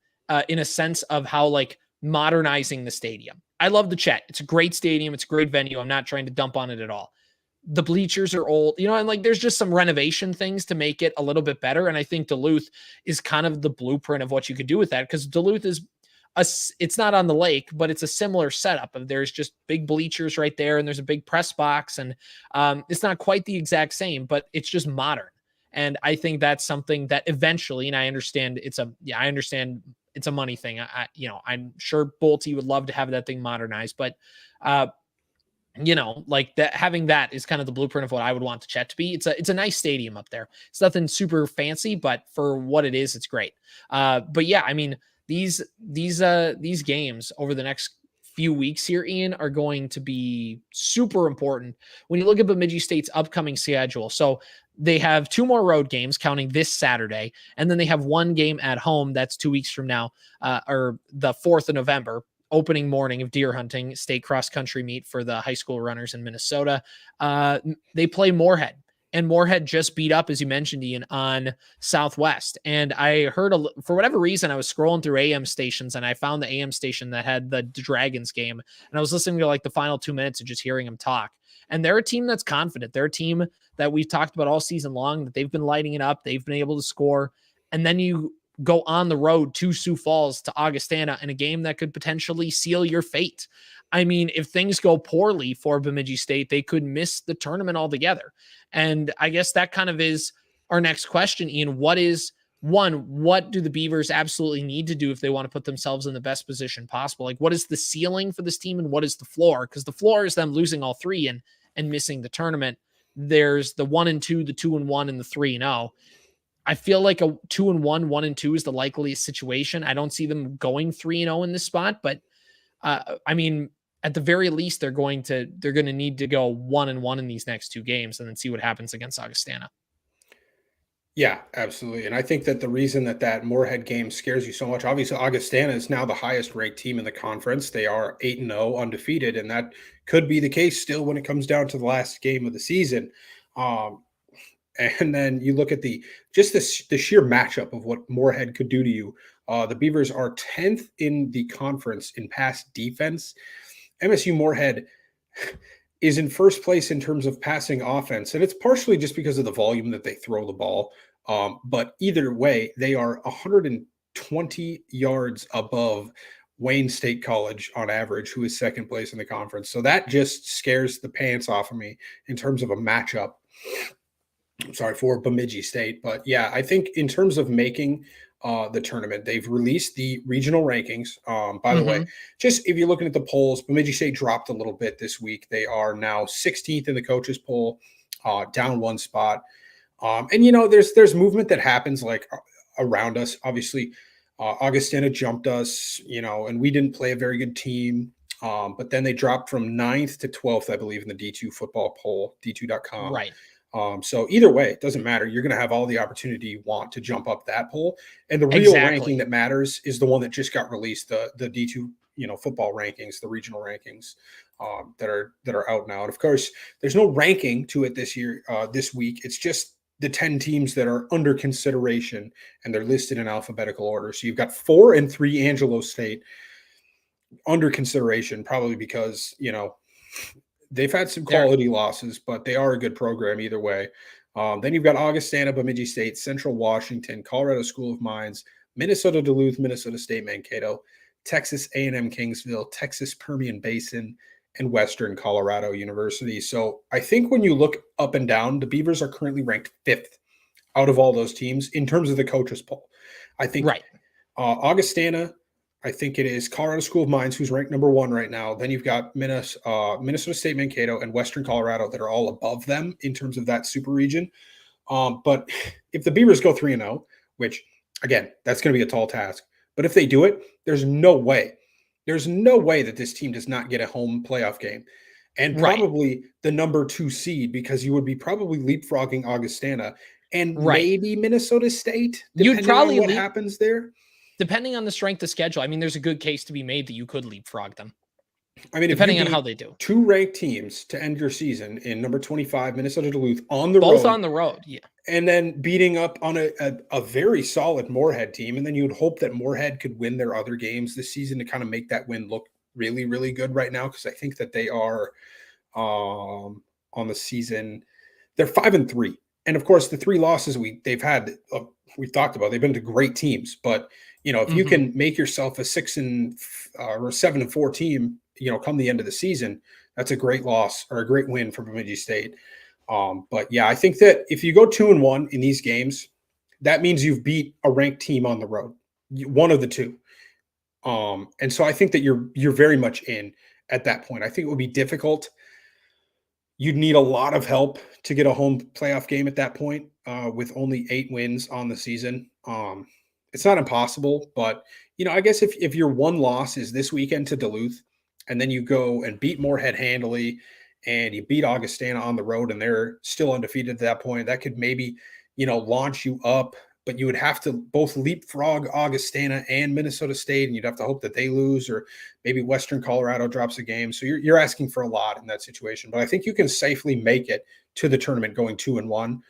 in a sense of how like modernizing the stadium. I love the Chet. It's a great stadium. It's a great venue. I'm not trying to dump on it at all. The bleachers are old, and like there's just some renovation things to make it a little bit better. And I think Duluth is kind of the blueprint of what you could do with that, because Duluth is it's not on the lake, but it's a similar setup. There's just big bleachers right there, and there's a big press box, and it's not quite the exact same, but it's just modern. And I think that's something that eventually, and I understand it's a money thing. I'm sure Bolte would love to have that thing modernized, but like that, having that is kind of the blueprint of what I would want the Chet to be. It's a nice stadium up there. It's nothing super fancy, but for what it is, it's great. But yeah, I mean, these games over the next few weeks here, Ian, are going to be super important when you look at Bemidji State's upcoming schedule. So they have 2 more road games, counting this Saturday, and then they have 1 game at home. That's 2 weeks from now, or the 4th of November. Opening morning of deer hunting state cross country meet for the high school runners in Minnesota. They play Moorhead, and Moorhead just beat up, as you mentioned, Ian, on Southwest. And I heard, for whatever reason, I was scrolling through AM stations, and I found the AM station that had the Dragons game. And I was listening to like the final 2 minutes and just hearing them talk. And they're a team that's confident. They're a team that we've talked about all season long, that they've been lighting it up. They've been able to score. And then you go on the road to Sioux Falls to Augustana in a game that could potentially seal your fate. I mean, if things go poorly for Bemidji State, they could miss the tournament altogether. And I guess that kind of is our next question, Ian. What do the Beavers absolutely need to do if they want to put themselves in the best position possible? Like, what is the ceiling for this team and what is the floor? Because the floor is them losing all three and missing the tournament. There's the 1-2, the 2-1, and the 3-0. I feel like a 2-1, 1-2 is the likeliest situation. I don't see them going 3-0 in this spot, but I mean, at the very least, they're going to need to go 1-1 in these next two games and then see what happens against Augustana. Yeah, absolutely. And I think that the reason that Moorhead game scares you so much, obviously Augustana is now the highest ranked team in the conference. They are 8-0 undefeated, and that could be the case still when it comes down to the last game of the season. And then you look at the sheer matchup of what Moorhead could do to you. The Beavers are 10th in the conference in pass defense. MSU Moorhead is in first place in terms of passing offense, and it's partially just because of the volume that they throw the ball. But either way, they are 120 yards above Wayne State College on average, who is second place in the conference. So that just scares the pants off of me in terms of a matchup. For Bemidji State. But yeah, I think in terms of making the tournament, they've released the regional rankings. By the way, just if you're looking at the polls, Bemidji State dropped a little bit this week. They are now 16th in the coaches poll, down one spot. And there's movement that happens like around us. Obviously, Augustana jumped us, and we didn't play a very good team. But then they dropped from 9th to 12th, I believe, in the D2 football poll, D2.com. Right. So either way, it doesn't matter. You're going to have all the opportunity you want to jump up that poll. And the real ranking that matters is the one that just got released, the D2, football rankings, the regional rankings that are out now. And of course, there's no ranking to it this week. It's just the 10 teams that are under consideration, and they're listed in alphabetical order. So you've got 4 and 3 Angelo State under consideration, probably because, they've had some quality losses, but they are a good program either way. Then you've got Augustana, Bemidji State, Central Washington, Colorado School of Mines, Minnesota Duluth, Minnesota State Mankato, Texas A&M Kingsville, Texas Permian Basin, and Western Colorado University. So I think when you look up and down, the Beavers are currently ranked 5th out of all those teams in terms of the coaches poll. I think Augustana, I think it is Colorado School of Mines, who's ranked number 1 right now. Then you've got Minnesota State Mankato and Western Colorado that are all above them in terms of that super region. But if the Beavers go 3-0, which, again, that's going to be a tall task. But if they do it, there's no way that this team does not get a home playoff game. And probably the number 2 seed, because you would be probably leapfrogging Augustana and maybe Minnesota State, depending on what happens there. Depending on the strength of schedule, I mean, there's a good case to be made that you could leapfrog them. I mean, depending on how they do. 2 ranked teams to end your season in number 25, Minnesota Duluth, on the road. Both on the road, yeah. And then beating up on a very solid Moorhead team. And then you would hope that Moorhead could win their other games this season to kind of make that win look really, really good right now. Because I think that they are on the season, they're 5-3. And of course, the 3 losses they've had, we've talked about, they've been to great teams. But if you can make yourself a 7-4 team, come the end of the season, that's a great loss or a great win for Bemidji State. But yeah, I think that if you go 2-1 in these games, that means you've beat a ranked team on the road, one of the 2. And so I think that you're very much in at that point. I think it would be difficult. You'd need a lot of help to get a home playoff game at that point, with only 8 wins on the season. It's not impossible, but I guess if your one loss is this weekend to Duluth, and then you go and beat Moorhead handily, and you beat Augustana on the road, and they're still undefeated at that point, that could maybe launch you up. But you would have to both leapfrog Augustana and Minnesota State, and you'd have to hope that they lose, or maybe Western Colorado drops a game. So you're asking for a lot in that situation. But I think you can safely make it to the tournament going 2-1,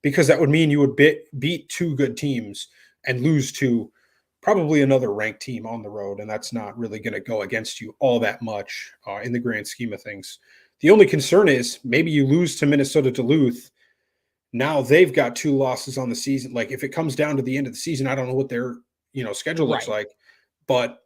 because that would mean you would beat 2 good teams and lose to probably another ranked team on the road, and that's not really going to go against you all that much in the grand scheme of things. The only concern is maybe you lose to Minnesota Duluth, Now they've got 2 losses on the season. Like, if it comes down to the end of the season, I don't know what their, schedule looks Right. like, but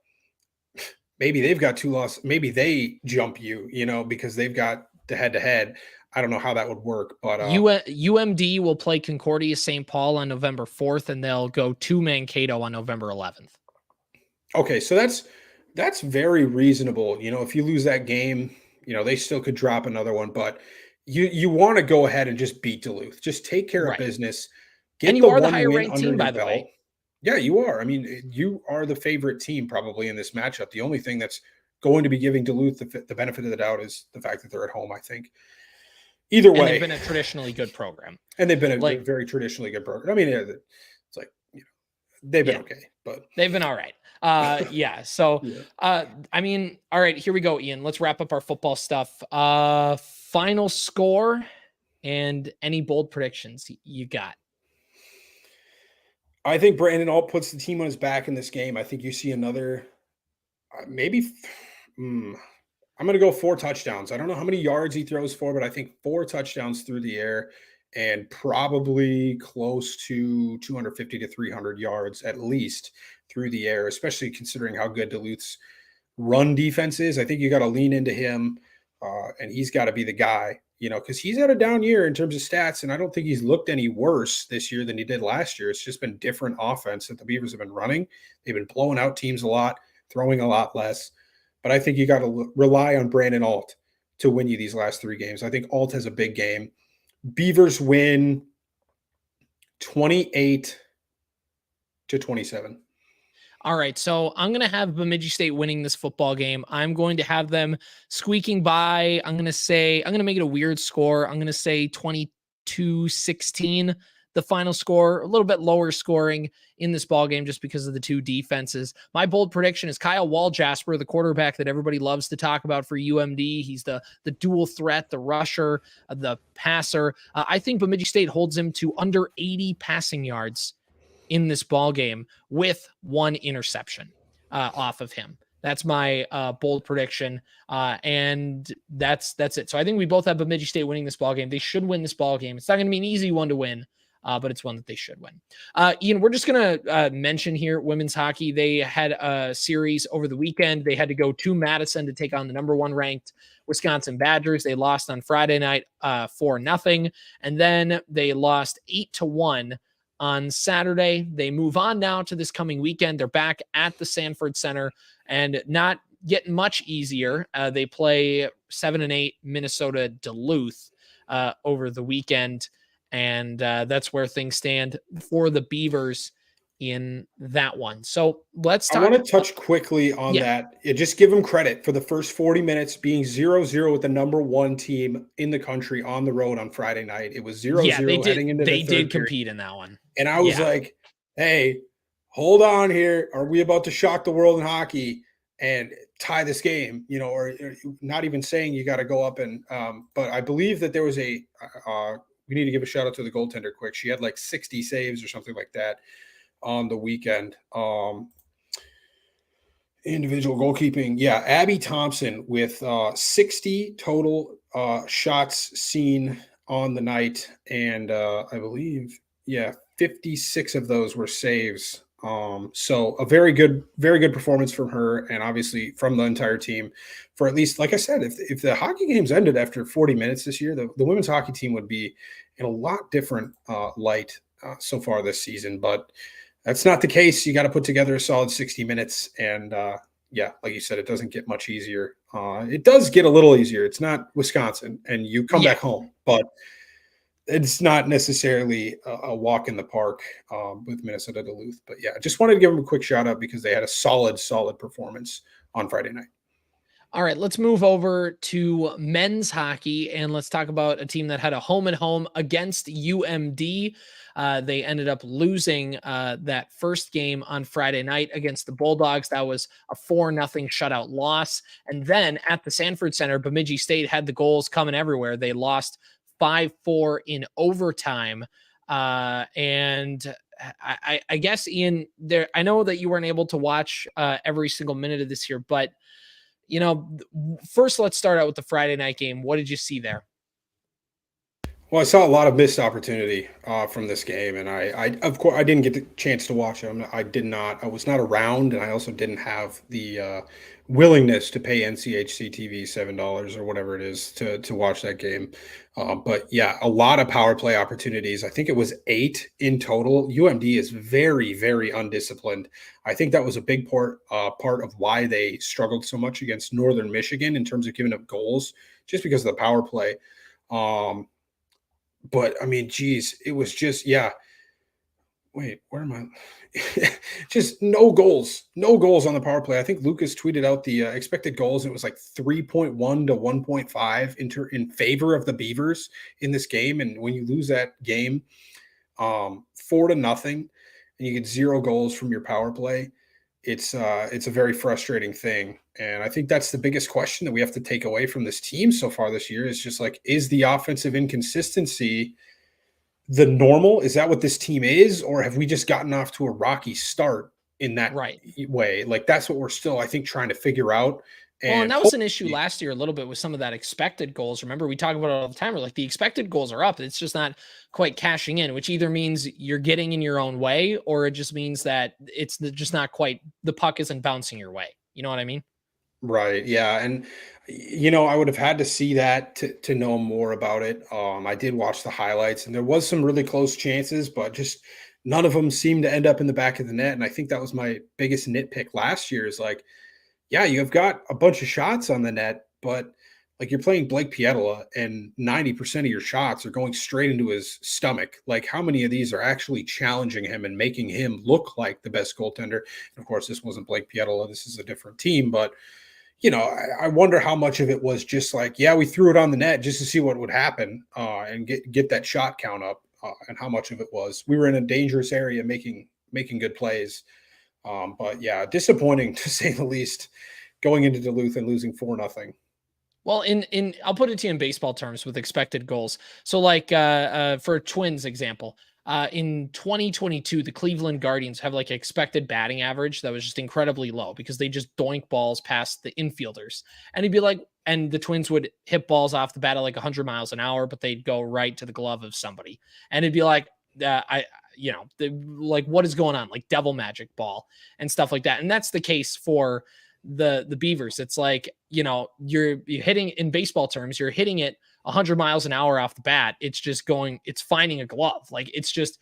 maybe they've got 2 losses. Maybe they jump you, because they've got the head-to-head. I don't know how that would work, but, UMD will play Concordia St. Paul on November 4th, and they'll go to Mankato on November 11th. okay, so that's very reasonable. If you lose that game, they still could drop another one, but you want to go ahead and just beat Duluth. Just take care of Right. business. And Get you the are the one higher win ranked under team, your by the belt. way. Yeah, you are. I mean, you are the favorite team probably in this matchup. The only thing that's going to be giving Duluth the benefit of the doubt is the fact that they're at home, I think. Either And they've way, been a traditionally good program. and they've been a Like, very traditionally good program. I mean, it's like, they've been yeah, okay, but they've been all right. Yeah. So, yeah. I mean, all right, here we go, Ian. Let's wrap up our football stuff. Final score and any bold predictions you got. I think Brandon Alt puts the team on his back in this game. I think you see another, maybe. I'm going to go 4 touchdowns. I don't know how many yards he throws for, but I think 4 touchdowns through the air and probably close to 250 to 300 yards at least through the air, especially considering how good Duluth's run defense is. I think you got to lean into him, and he's got to be the guy, because he's had a down year in terms of stats, and I don't think he's looked any worse this year than he did last year. It's just been different offense that the Beavers have been running. They've been blowing out teams a lot, throwing a lot less. But I think you got to rely on Brandon Alt to win you these last 3 games. I think Alt has a big game. Beavers win 28-27. All right, so I'm going to have Bemidji State winning this football game. I'm going to have them squeaking by. I'm going to make it a weird score. I'm going to say 22-16, the final score, a little bit lower scoring in this ball game just because of the 2 defenses. My bold prediction is Kyle Waljasper, the quarterback that everybody loves to talk about for UMD. He's the dual threat, the rusher, the passer. I think Bemidji State holds him to under 80 passing yards in this ball game with 1 interception off of him. That's my bold prediction, and that's it. So I think we both have Bemidji State winning this ball game. They should win this ball game. It's not going to be an easy one to win, but it's one that they should win. Ian, we're just going to mention here women's hockey. They had a series over the weekend. They had to go to Madison to take on the number 1 ranked Wisconsin Badgers. They lost on Friday night 4-0, and then they lost 8-1 on Saturday. They move on now to this coming weekend. They're back at the Sanford Center and not getting much easier. They play 7-8 Minnesota Duluth over the weekend. And that's where things stand for the Beavers in that one. So let's talk. I want to touch quickly on that. Just give them credit for the first 40 minutes being 0-0 with the number 1 team in the country on the road on Friday night. It was 0-0 heading into the third They did period. compete in that one. And I was like, hey, hold on here. Are we about to shock the world in hockey and tie this game? Or not even saying you got to go up and but I believe that there was we need to give a shout out to the goaltender quick. She had like 60 saves or something like that on the weekend. Individual goalkeeping. Yeah, Abby Thompson with 60 total shots seen on the night. And I believe, 56 of those were saves. So a very good performance from her, and obviously from the entire team for at least, like I said, if the hockey games ended after 40 minutes this year, the women's hockey team would be in a lot different light so far this season, but that's not the case. You got to put together a solid 60 minutes. And like you said, it doesn't get much easier. It does get a little easier. It's not Wisconsin and you come back home, but it's not necessarily a walk in the park with Minnesota Duluth. But yeah, just wanted to give them a quick shout out because they had a solid performance on Friday night. All right, let's move over to men's hockey, and let's talk about a team that had a home and home against UMD. They ended up losing that first game on Friday night against the Bulldogs. That was a 4-0 shutout loss. And then at the Sanford Center, Bemidji State had the goals coming everywhere. They lost 5-4 in overtime. And I guess, Ian, I know that you weren't able to watch every single minute of this year, but first let's start out with the Friday night game. What did you see there? Well, I saw a lot of missed opportunity from this game, and I, of course, I didn't get the chance to watch it. I did not. I was not around, and I also didn't have the willingness to pay NCHC TV $7 or whatever it is to watch that game. But yeah, a lot of power play opportunities. I think it was 8 in total. UMD is very, very undisciplined. I think that was a big part of why they struggled so much against Northern Michigan in terms of giving up goals, just because of the power play. Um, but I mean, geez, it was just, yeah. Wait, where am I? Just no goals on the power play. I think Lucas tweeted out the expected goals. It was like 3.1 to 1.5 in favor of the Beavers in this game. And when you lose that game 4-0, and you get 0 goals from your power play, it's a very frustrating thing. And I think that's the biggest question that we have to take away from this team so far this year is just like, is the offensive inconsistency the normal? Is that what this team is? Or have we just gotten off to a rocky start in that Right. way? Like that's what we're still, I think, trying to figure out. Well, and And that was an issue hopefully, last year a little bit with some of that expected goals. Remember, we talk about it all the time. We're like the expected goals are up. It's just not quite cashing in, which either means you're getting in your own way, or it just means that just not quite the puck isn't bouncing your way. You know what I mean? right. Yeah. And I would have had to see that to know more about it. I did watch the highlights and there was some really close chances, but just none of them seemed to end up in the back of the net. And I think that was my biggest nitpick last year is like, yeah, you've got a bunch of shots on the net, but like you're playing Blake Pietola and 90% of your shots are going straight into his stomach. Like how many of these are actually challenging him and making him look like the best goaltender? And of course, this wasn't Blake Pietola. This is a different team, but I wonder how much of it was just like, yeah, we threw it on the net just to see what would happen and get that shot count up, and how much of it was we were in a dangerous area making good plays. But yeah, disappointing to say the least, going into Duluth and losing 4-0. Well, in I'll put it to you in baseball terms with expected goals. So, like for a Twins example, in 2022, the Cleveland Guardians have like expected batting average that was just incredibly low because they just doink balls past the infielders, and he'd be like, and the Twins would hit balls off the bat at like 100 miles an hour, but they'd go right to the glove of somebody, and it'd be like, like what is going on, like devil magic ball and stuff like that, and that's the case for the Beavers. It's like, you're hitting in baseball terms, you're hitting it 100 miles an hour off the bat. It's finding a glove. Like it's just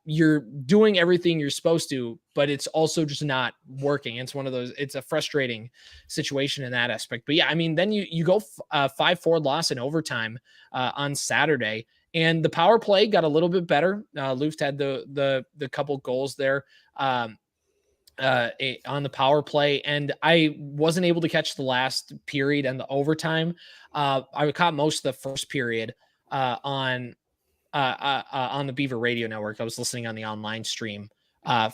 you're doing everything you're supposed to, but it's also just not working. It's one of those, it's a frustrating situation in that aspect. But yeah, I mean, then you go 5-4 loss in overtime on Saturday. And the power play got a little bit better. Luft had the couple goals there. On the power play, and I wasn't able to catch the last period and the overtime. I caught most of the first period on the Beaver Radio Network. I was listening on the online stream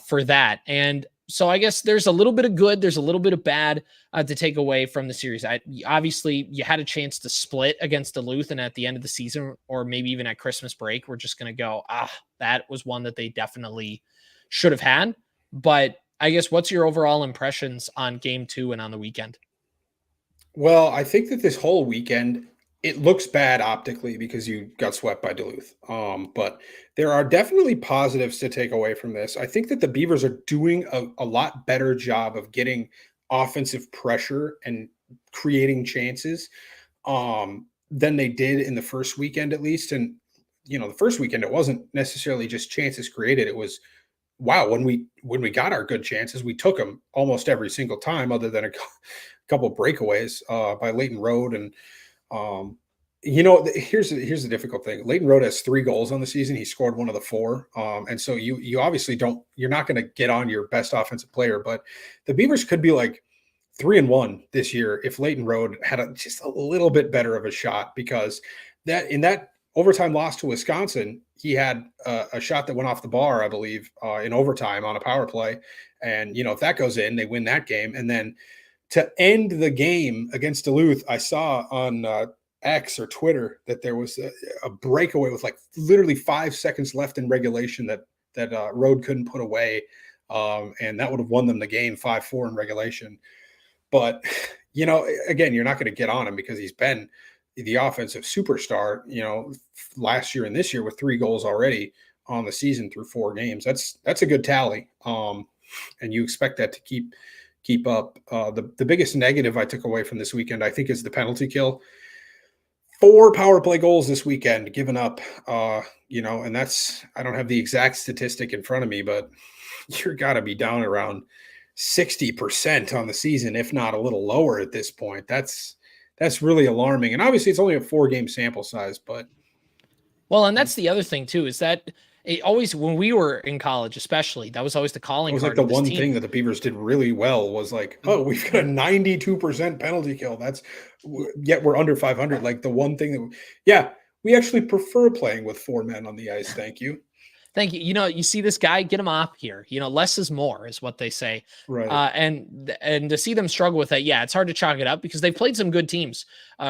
for that, and so I guess there's a little bit of good, there's a little bit of bad to take away from the series. Obviously, you had a chance to split against Duluth, and at the end of the season, or maybe even at Christmas break, we're just going to go, that was one that they definitely should have had. But I guess what's your overall impressions on game 2 and on the weekend? Well, I think that this whole weekend it looks bad optically because you got swept by Duluth. But there are definitely positives to take away from this. I think that the Beavers are doing a lot better job of getting offensive pressure and creating chances than they did in the first weekend, at least. And the first weekend it wasn't necessarily just chances created; it was wow, when we got our good chances, we took them almost every single time, other than a couple breakaways by Leighton Road. And here's the difficult thing. Leighton Road has 3 goals on the season. He scored one of the 4, and so you obviously you're not going to get on your best offensive player. But the Beavers could be like 3-1 this year if Leighton Road had just a little bit better of a shot, because that in that overtime loss to Wisconsin, he had a shot that went off the bar, I believe, in overtime on a power play. And, if that goes in, they win that game. And then to end the game against Duluth, I saw on X or Twitter that there was a breakaway with like literally 5 seconds left in regulation that Road couldn't put away. And that would have won them the game 5-4 in regulation. But, again, you're not going to get on him because he's been the offensive superstar, last year and this year with 3 goals already on the season through 4 games. That's a good tally. And you expect that to keep up. The biggest negative I took away from this weekend, I think, is the penalty kill. 4 power play goals this weekend given up, and that's, I don't have the exact statistic in front of me, but you're got to be down around 60% on the season, if not a little lower at this point. That's really alarming. And obviously it's only a 4-game sample size, but. Well, and that's the other thing too, is that it always, when we were in college, especially, that was always the calling card. It was like the one thing that the Beavers did really well was like, oh, we've got a 92% penalty kill. Yet we're under 500. Like the one thing that, we actually prefer playing with 4 men on the ice. Thank you. Thank you. You see this guy, get him off here. Less is more is what they say. Right. And to see them struggle with that, it's hard to chalk it up because they've played some good teams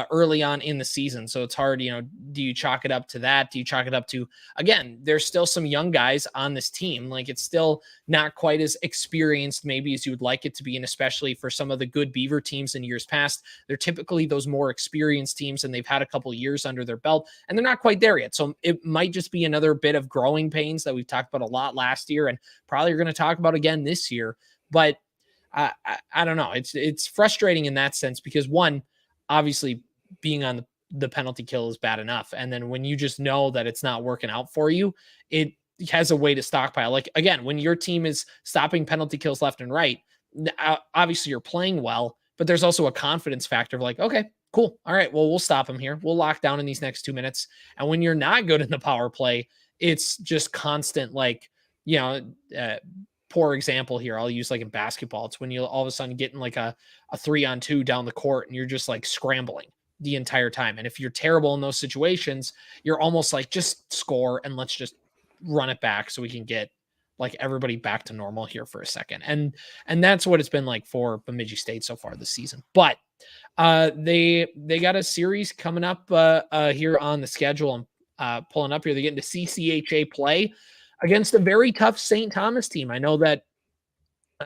early on in the season. So it's hard, do you chalk it up to that? Do you chalk it up to, again, there's still some young guys on this team. Like it's still not quite as experienced maybe as you would like it to be. And especially for some of the good Beaver teams in years past, they're typically those more experienced teams and they've had a couple years under their belt and they're not quite there yet. So it might just be another bit of growing pains that we've talked about a lot last year and probably are going to talk about again this year. But I don't know. It's frustrating in that sense because one, obviously being on the penalty kill is bad enough. And then when you just know that it's not working out for you, it has a way to stockpile. Like again, when your team is stopping penalty kills left and right, obviously you're playing well, but there's also a confidence factor of like, okay, cool. All right, well, we'll stop them here. We'll lock down in these next 2 minutes. And when you're not good in the power play, it's just constant, like, poor example here. I'll use like in basketball. It's when you all of a sudden getting like a 3-on-2 down the court and you're just like scrambling the entire time. And if you're terrible in those situations, you're almost like, just score and let's just run it back so we can get like everybody back to normal here for a second. And that's what it's been like for Bemidji State so far this season. But they got a series coming up here on the schedule. I'm pulling up here. They get into CCHA play against a very tough St. Thomas team. I know that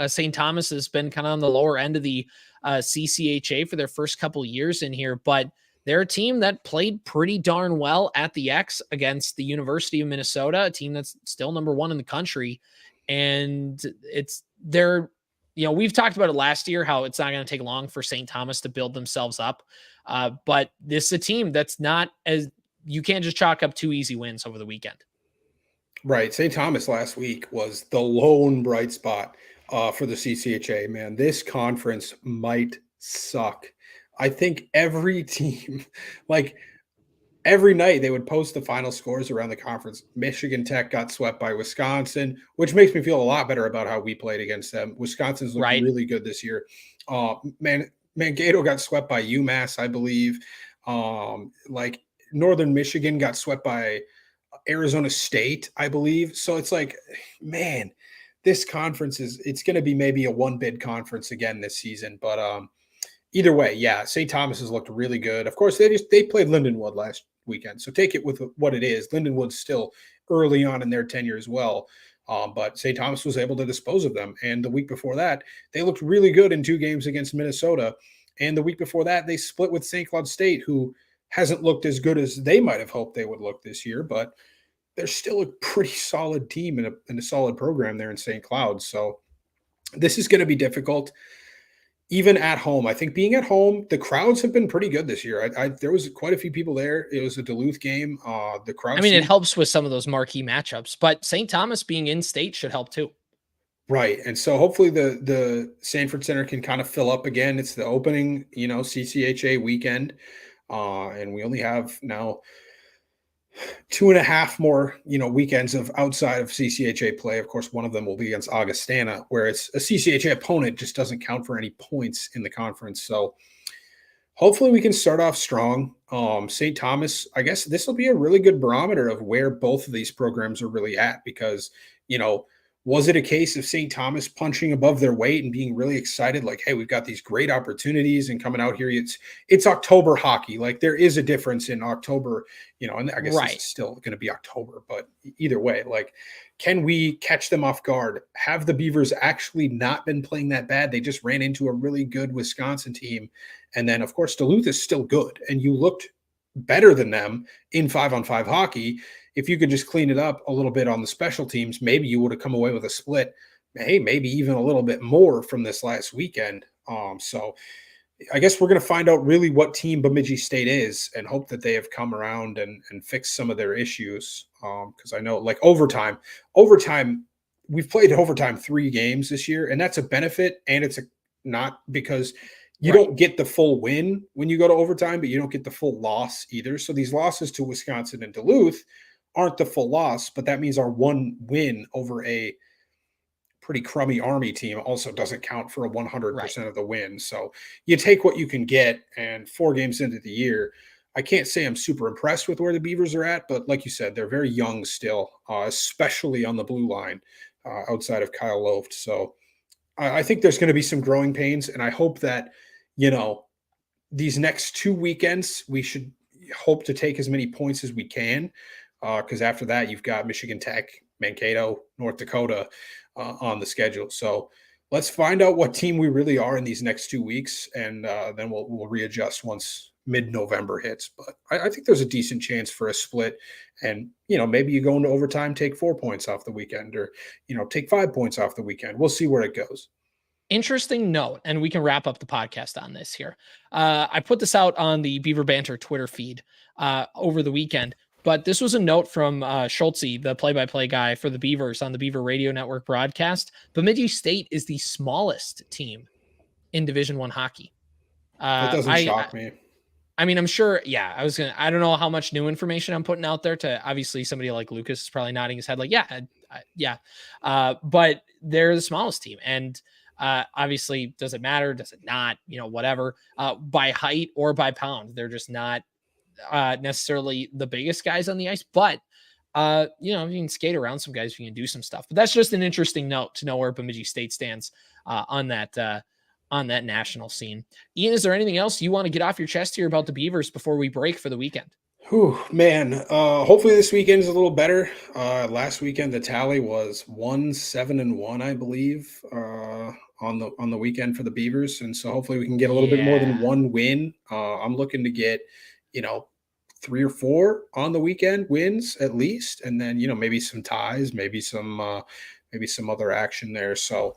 St. Thomas has been kind of on the lower end of the CCHA for their first couple years in here, but they're a team that played pretty darn well at the X against the University of Minnesota, a team that's still number 1 in the country. And we've talked about it last year, how it's not going to take long for St. Thomas to build themselves up. But this is a team that's not as, you can't just chalk up 2 easy wins over the weekend. Right. St. Thomas last week was the lone bright spot for the CCHA, man. This conference might suck. I think every team, like every night they would post the final scores around the conference. Michigan Tech got swept by Wisconsin, which makes me feel a lot better about how we played against them. Wisconsin's looked really good this year. Mankato got swept by UMass, I believe. Like Northern Michigan got swept by Arizona State, I believe. So it's like, man, this conference it's going to be maybe a 1-bid conference again this season. But either way, St. Thomas has looked really good. Of course, they played Lindenwood last weekend, so take it with what it is. Lindenwood's still early on in their tenure as well, but St. Thomas was able to dispose of them. And the week before that, they looked really good in 2 games against Minnesota. And the week before that, they split with St. Cloud State, who hasn't looked as good as they might have hoped they would look this year, but they're still a pretty solid team and a solid program there in St. Cloud. So this is going to be difficult, even at home. I think being at home, the crowds have been pretty good this year. There was quite a few people there. It was a Duluth game. The crowd. It helps with some of those marquee matchups, but St. Thomas being in state should help too. Right. And so hopefully the Sanford Center can kind of fill up again. It's the opening, CCHA weekend. And we only have now 2.5 more, weekends of outside of CCHA play. Of course, one of them will be against Augustana, where it's a CCHA opponent, just doesn't count for any points in the conference. So hopefully we can start off strong. St. Thomas, I guess this will be a really good barometer of where both of these programs are really at, because, was it a case of St. Thomas punching above their weight and being really excited, like, hey, we've got these great opportunities and coming out here? It's October hockey. Like, there is a difference in October, and I guess it's still going to be October, but either way, like, can we catch them off guard? Have the Beavers actually not been playing that bad? They just ran into a really good Wisconsin team. And then, of course, Duluth is still good. And you looked better than them in 5-on-5 hockey. If you could just clean it up a little bit on the special teams, maybe you would have come away with a split. Hey, maybe even a little bit more from this last weekend. So I guess we're going to find out really what team Bemidji State is and hope that they have come around and fixed some of their issues. Because I know, like overtime, we've played overtime 3 games this year, and that's a benefit, and it's not because you don't get the full win when you go to overtime, but you don't get the full loss either. So these losses to Wisconsin and Duluth aren't the full loss, but that means our one win over a pretty crummy Army team also doesn't count for a 100% of the win. So you take what you can get, and 4 games into the year, I can't say I'm super impressed with where the Beavers are at, but like you said, they're very young still, especially on the blue line outside of Kyle Loft. So I think there's going to be some growing pains, and I hope that, these next 2 weekends, we should hope to take as many points as we can, because after that, you've got Michigan Tech, Mankato, North Dakota on the schedule. So let's find out what team we really are in these next 2 weeks, and then we'll readjust once mid-November hits. But I think there's a decent chance for a split, and maybe you go into overtime, take 4 points off the weekend, or take 5 points off the weekend. We'll see where it goes. Interesting note, and we can wrap up the podcast on this here. I put this out on the Beaver Banter Twitter feed over the weekend, but this was a note from Schultze, the play-by-play guy for the Beavers on the Beaver Radio Network broadcast. Bemidji State is the smallest team in Division I hockey. That doesn't shock me. I mean, I'm sure. Yeah, I don't know how much new information I'm putting out there to, obviously somebody like Lucas is probably nodding his head like, yeah. But they're the smallest team. And obviously, does it matter? Does it not? Whatever. By height or by pound, they're just not necessarily the biggest guys on the ice. But you can skate around some guys, you can do some stuff. But that's just an interesting note to know where Bemidji State stands on that national scene. Ian, is there anything else you want to get off your chest here about the Beavers before we break for the weekend? Whew, man. Hopefully this weekend is a little better. Last weekend the tally was 1-7-1, I believe, on the weekend for the Beavers, and so hopefully we can get a little bit more than one win. I'm looking to get 3 or 4 on the weekend wins at least, and then maybe some ties, maybe some other action there. So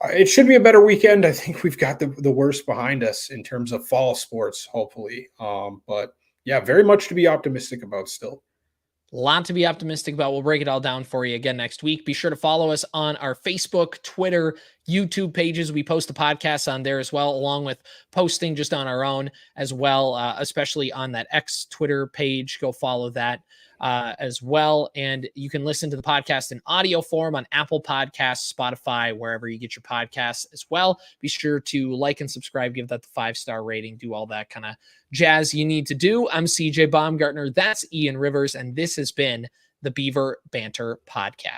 it should be a better weekend. I think we've got the worst behind us in terms of fall sports, hopefully. But yeah, very much to be optimistic about still. A lot to be optimistic about. We'll break it all down for you again next week. Be sure to follow us on our Facebook, Twitter, YouTube pages. We post the podcasts on there as well, along with posting just on our own as well, especially on that X Twitter page. Go follow that as well. And you can listen to the podcast in audio form on Apple Podcasts, Spotify, wherever you get your podcasts as well. Be sure to like and subscribe, give that the 5-star rating, do all that kind of jazz you need to do. I'm CJ Baumgartner. That's Ian Rivers. And this has been the Beaver Banter Podcast.